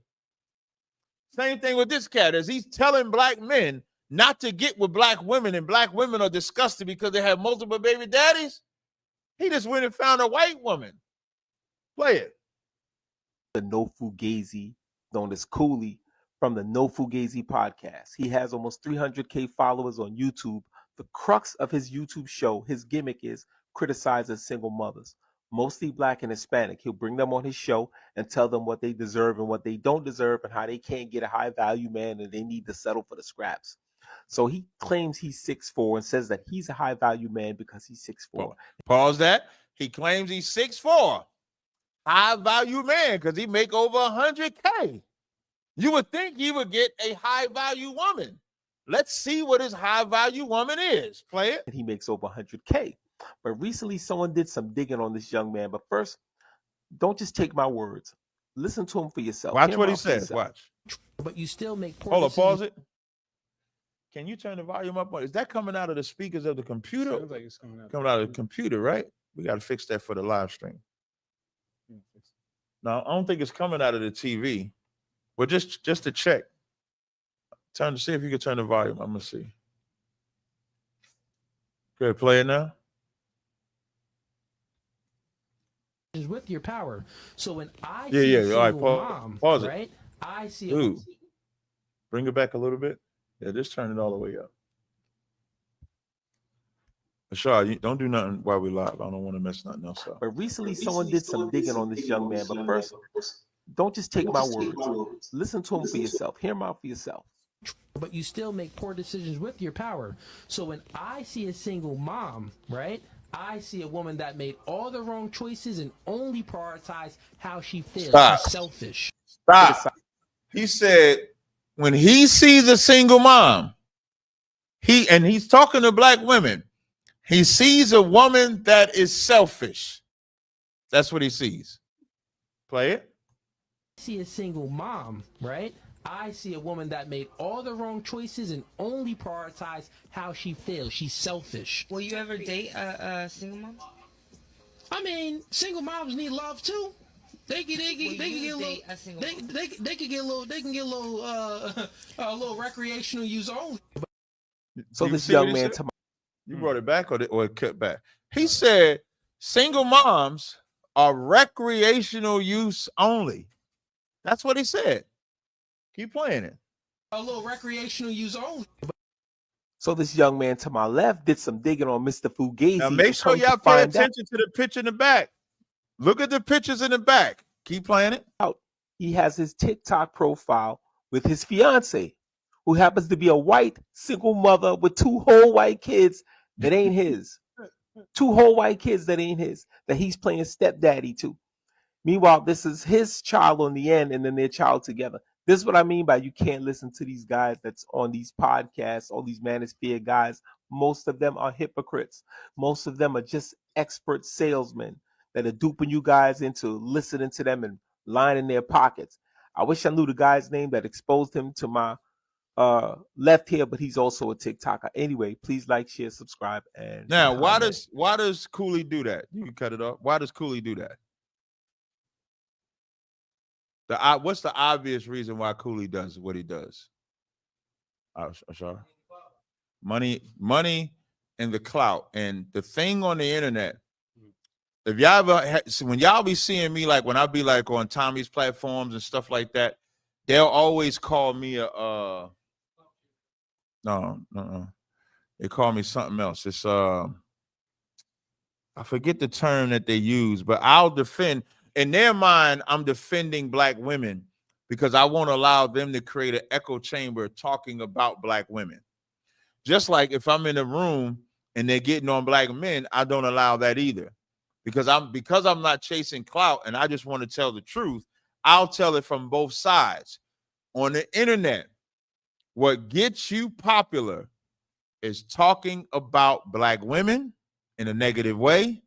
Same thing with this cat, as he's telling black men not to get with black women, and black women are disgusted because they have multiple baby daddies. He just went and found a white woman. Play it. The No Fugazi, known as Cooley, from the No Fugazi podcast. He has almost 300K followers on YouTube. The crux of his YouTube show, his gimmick is criticizing single mothers, mostly black and Hispanic. He'll bring them on his show and tell them what they deserve and what they don't deserve, and how they can't get a high value man and they need to settle for the scraps. So he claims he's 6'4" and says that he's a high value man because he's 6'4". Pause that. He claims he's 6'4", high value man, because he make over 100K. You would think he would get a high value woman. Let's see what his high value woman is. Play it. He makes over 100K. But recently someone did some digging on this young man. But first, don't just take my words. Listen to him for yourself. Watch what he says. Watch. But you still make poor Hold on, decisions. pause it. Can you turn the volume up? Is that coming out of the speakers of the computer? Sounds like it's coming out of the computer, right? We got to fix that for the live stream. No, I don't think it's coming out of the TV. Well, just to check. Turn to see if you can turn the volume. I'm gonna see. Okay, play it now. Is with your power. So when I Yeah, see a all right, single mom, pause right? it. I see Dude, bring it back a little bit. Yeah, just turn it all the way up. Ashar, you don't do nothing while we live. I don't want to mess nothing else up. But recently someone did some digging on this young man. But first, don't just take my words. Listen to him for yourself. Hear him out for yourself. but you still make poor decisions with your power. So when I see a single mom, right? I see a woman that made all the wrong choices and only prioritized how she feels. Stop. She's selfish. Stop. He said when he sees a single mom, he's talking to black women, he sees a woman that is selfish. That's what he sees. Play it. I see a single mom, right? I see a woman that made all the wrong choices and only prioritized how she feels. She's selfish. Will you ever date a single mom? I mean, single moms need love too. They can get a little recreational use only. So this young man, you brought it back or it cut back. He said single moms are recreational use only. That's what he said. Keep playing it. A little recreational use only. So this young man to my left did some digging on Mr. Fugazi. Now make sure y'all pay attention to the picture in the back. Look at the pictures in the back. Keep playing it. He has his TikTok profile with his fiance, who happens to be a white single mother with two whole white kids that ain't his. Two whole white kids that ain't his, that he's playing stepdaddy to. Meanwhile, this is his child on the end and then their child together. This is what I mean by you can't listen to these guys that's on these podcasts, all these manosphere guys. Most of them are hypocrites. Most of them are just expert salesmen that are duping you guys into listening to them and lining their pockets. I wish I knew the guy's name that exposed him to my left here, but he's also a TikToker. Anyway, please like, share, subscribe. And now, why does Cooley do that? You can cut it off. Why does Cooley do that? What's the obvious reason why Cooley does what he does? Sorry. Money, and the clout. And the thing on the internet, if y'all ever when y'all be seeing me, like when I be like on Tommy's platforms and stuff like that, they'll always call me a no. They call me something else. It's I forget the term that they use, but I'll defend. In their mind, I'm defending black women because I won't allow them to create an echo chamber talking about black women. Just like if I'm in a room and they're getting on black men, I don't allow that either. Because I'm not chasing clout and I just want to tell the truth, I'll tell it from both sides. On the internet, what gets you popular is talking about black women in a negative way,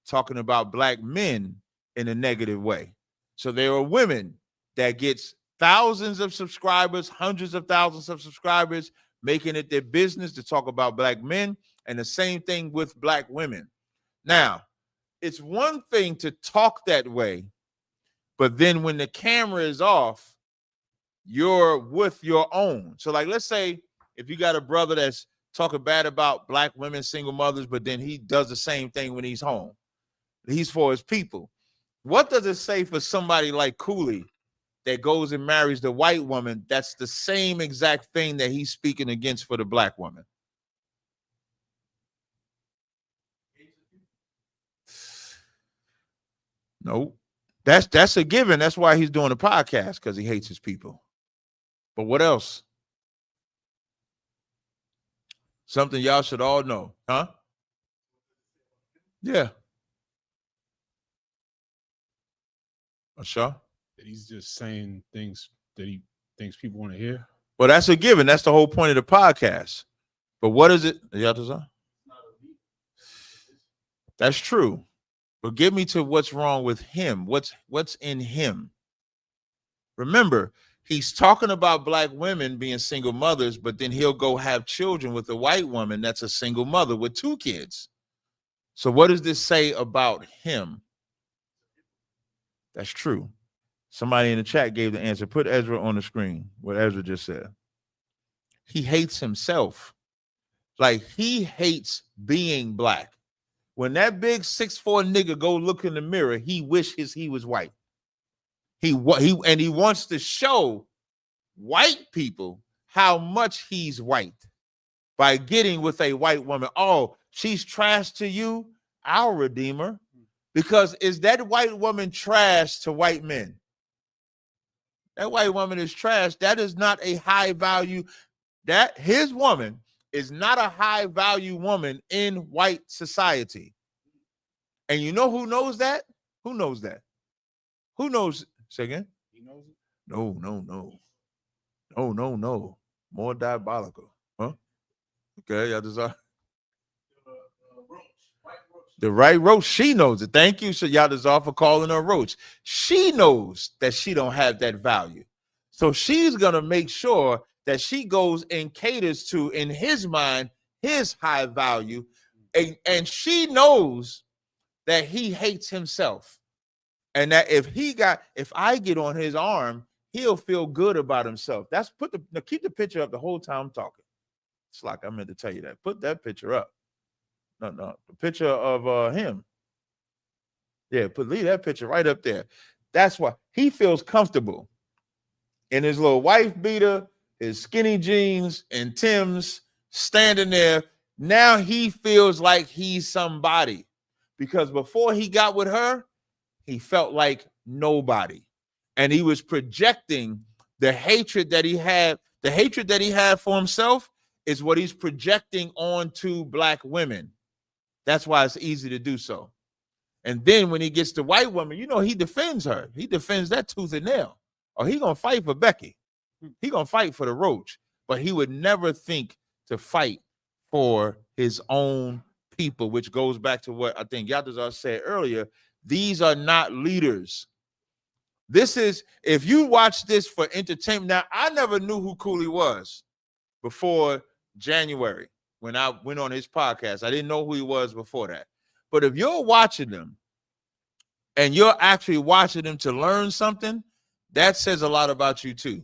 talking about black men in a negative way. So there are women that gets thousands of subscribers, hundreds of thousands of subscribers, making it their business to talk about black men, and the same thing with black women. Now, it's one thing to talk that way, but then when the camera is off, you're with your own. So like, let's say if you got a brother that's talking bad about black women, single mothers, but then he does the same thing when he's home. He's for his people. What does it say for somebody like Cooley that goes and marries the white woman? That's the same exact thing that he's speaking against for the black woman. No, that's a given. That's why he's doing a podcast, because he hates his people. But what else? Something y'all should all know, huh? Yeah. Sure. That he's just saying things that he thinks people want to hear. Well, that's a given. That's the whole point of the podcast. But what is it? That's true. But get me to what's wrong with him. What's in him? Remember, he's talking about black women being single mothers, but then he'll go have children with a white woman that's a single mother with 2 kids. So what does this say about him? That's true. Somebody in the chat gave the answer. Put Ezra on the screen, what Ezra just said. He hates himself. Like, he hates being black. When that big 6'4" nigga go look in the mirror, he wishes he was white. He wants to show white people how much he's white by getting with a white woman. Oh, she's trash to you? I'll redeem her. Because is that white woman trash to white men? That white woman is trash. That is not a high value. That his woman is not a high value woman in white society. And you know who knows that? Who knows that? Who knows? Say again? He knows it? No. More diabolical. Huh? Okay, y'all just the right roach. She knows it. Thank you, Yadazar, for calling her roach. She knows that she don't have that value. So she's going to make sure that she goes and caters to, in his mind, his high value. And she knows that he hates himself. And that if I get on his arm, he'll feel good about himself. Keep the picture up the whole time I'm talking. It's like I meant to tell you that. Put that picture up. No, the picture of him. Yeah, leave that picture right up there. That's why he feels comfortable in his little wife beater, his skinny jeans and Tim's, standing there. Now he feels like he's somebody, because before he got with her, he felt like nobody, and he was projecting the hatred that he had. The hatred that he had for himself is what he's projecting onto black women. That's why it's easy to do so. And then when he gets the white woman, you know, he defends her. He defends that tooth and nail. Or he gonna fight for Becky. He gonna fight for the roach. But he would never think to fight for his own people, which goes back to what I think Yadazar said earlier. These are not leaders. This is, if you watch this for entertainment. Now, I never knew who Cooley was before January. When I went on his podcast, I didn't know who he was before that. But if you're watching them and you're actually watching them to learn something, that says a lot about you too.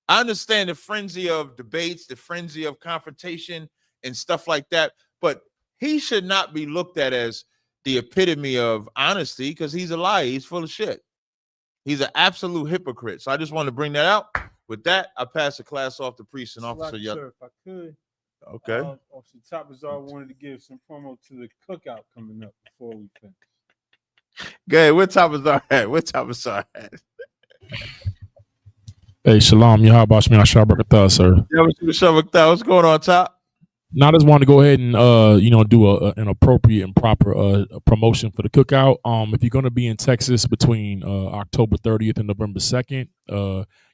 I understand the frenzy of debates, the frenzy of confrontation and stuff like that, but he should not be looked at as the epitome of honesty, because he's a liar. He's full of shit. He's an absolute hypocrite. So I just want to bring that out. With that, I pass the class off to Priest and Officer. Sir, if I could. Okay. Officer TAZARYACH wanted to give some promo to the cookout coming up before we finish. Go ahead. Where TAZARYACH at? Hey, Shalom. Yahabash me Ashabakatah, sir. What's going on, Top? Now, I just wanted to go ahead and do an appropriate and proper promotion for the cookout. If you're going to be in Texas between October 30th and November 2nd,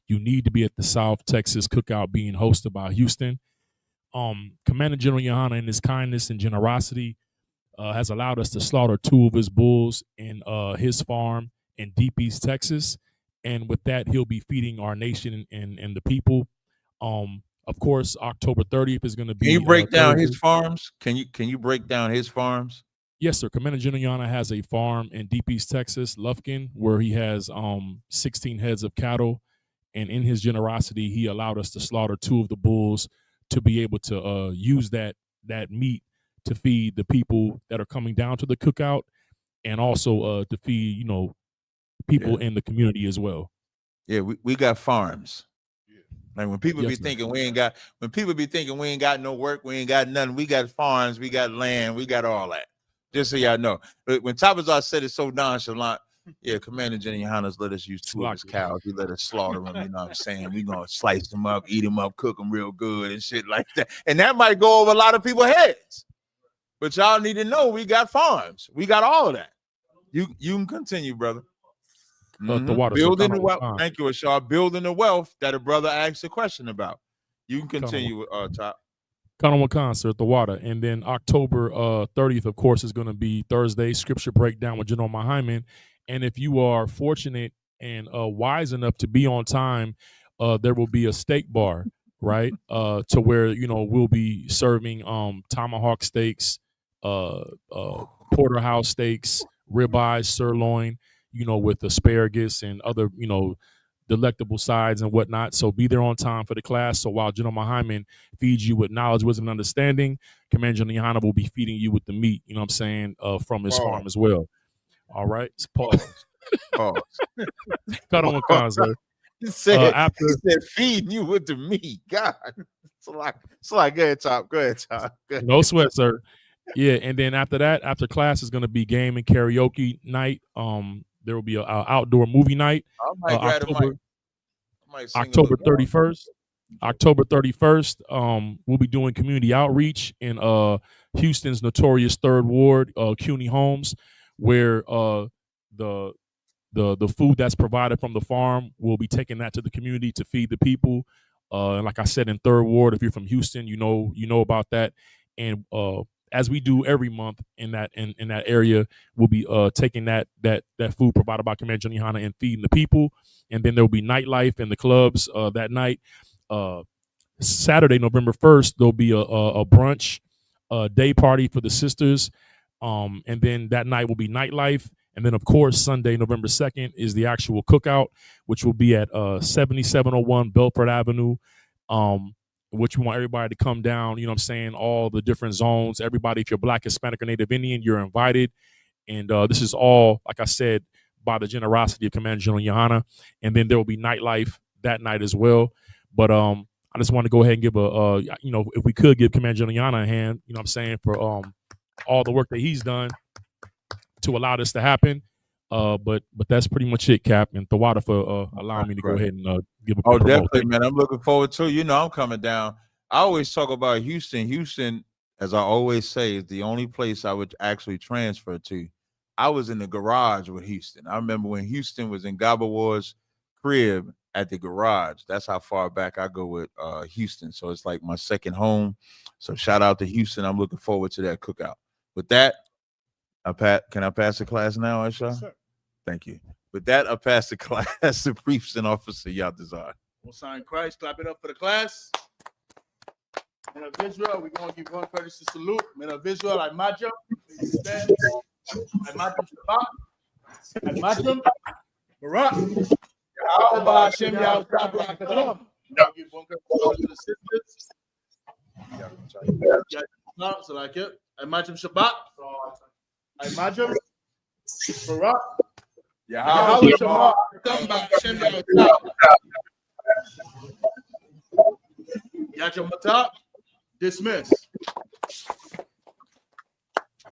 you need to be at the South Texas Cookout being hosted by Houston. Commander General Yohana, in his kindness and generosity, has allowed us to slaughter 2 of his bulls in his farm in Deep East Texas. And with that, he'll be feeding our nation and the people. Of course, October 30th is going to be. Can you break down Thursday. his farms? Can you break down his farms? Yes, sir. Commander General Yana has a farm in Deep East Texas, Lufkin, where he has 16 heads of cattle. And in his generosity, he allowed us to slaughter 2 of the bulls to be able to use that meat to feed the people that are coming down to the cookout, and also to feed people in the community as well. Yeah, we got farms. Like when people be thinking we ain't got no work, we ain't got nothing, we got farms, we got land, we got all that. Just so y'all know. But when Tabazar said it so nonchalant, yeah, Commander Jenny Yohanas let us use 2 of his cows. He let us slaughter them, you know what I'm saying? We gonna slice them up, eat them up, cook them real good and shit like that. And that might go over a lot of people's heads. But y'all need to know we got farms. We got all of that. You can continue, brother. The water. Building the wealth. Thank you, Ashar. Building the wealth that a brother asked a question about. You can continue with Top. Colonel Wakan, the water. And then October 30th, of course, is going to be Thursday, scripture breakdown with General Muhammad. And if you are fortunate and wise enough to be on time, there will be a steak bar, right? To where, we'll be serving tomahawk steaks, porterhouse steaks, ribeyes, sirloin, with asparagus and other, delectable sides and whatnot. So be there on time for the class. So while General Muhammad feeds you with knowledge, wisdom, and understanding, Commander General Yohana will be feeding you with the meat, from his farm as well. All right. Pause. Cut on with sir. He said feeding you with the meat. God. It's like go ahead, Top. Go ahead, Top. Go ahead. No sweat, sir. Yeah, and then after that, after class is going to be game and karaoke night. There will be an outdoor movie night. October 31st. October 31st. We'll be doing community outreach in Houston's notorious 3rd Ward, CUNY Homes, where the food that's provided from the farm, we'll be taking that to the community to feed the people. And like I said, in 3rd Ward, if you're from Houston, you know about that. And as we do every month in that area, we'll be taking that food provided by Commander Johnny Hanna and feeding the people. And then there'll be nightlife in the clubs that night. Saturday, November 1st, there'll be a brunch day party for the sisters. And then that night will be nightlife. And then, of course, Sunday, November 2nd is the actual cookout, which will be at 7701 Belford Avenue. Which we want everybody to come down, all the different zones. Everybody, if you're Black, Hispanic, or Native Indian, you're invited. And this is all, like I said, by the generosity of Commander General Yohana. And then there will be nightlife that night as well. But I just want to go ahead and give if we could give Commander General Yohana a hand, for all the work that he's done to allow this to happen. But that's pretty much it, Cap, and Tawada for allowing me to go ahead and give a promote. Definitely, man. I'm looking forward to it. I'm coming down. I always talk about Houston. Houston, as I always say, is the only place I would actually transfer to. I was in the garage with Houston. I remember when Houston was in Gabawar's crib at the garage. That's how far back I go with Houston. So it's like my second home. So shout out to Houston. I'm looking forward to that cookout. With that, can I pass the class now, Aisha? Yes, sir. Thank you. With that, I pass the class to Briefs and Officer Yatazar. We'll sign Christ. Clap it up for the class. Men of Israel, we're going to give one courtesy salute. Men of Israel, I Majum. I Majum Shabbat. I Majum Barak. Yahweh Hashem Yahweh Shabbat. I'll give one courtesy to the sisters. Yeah, so like it. I Majum Shabbat. I Majum Barak. Yahweh Shabbat. Hashem Yahweh Shabbat. Yajam Matap. Dismiss.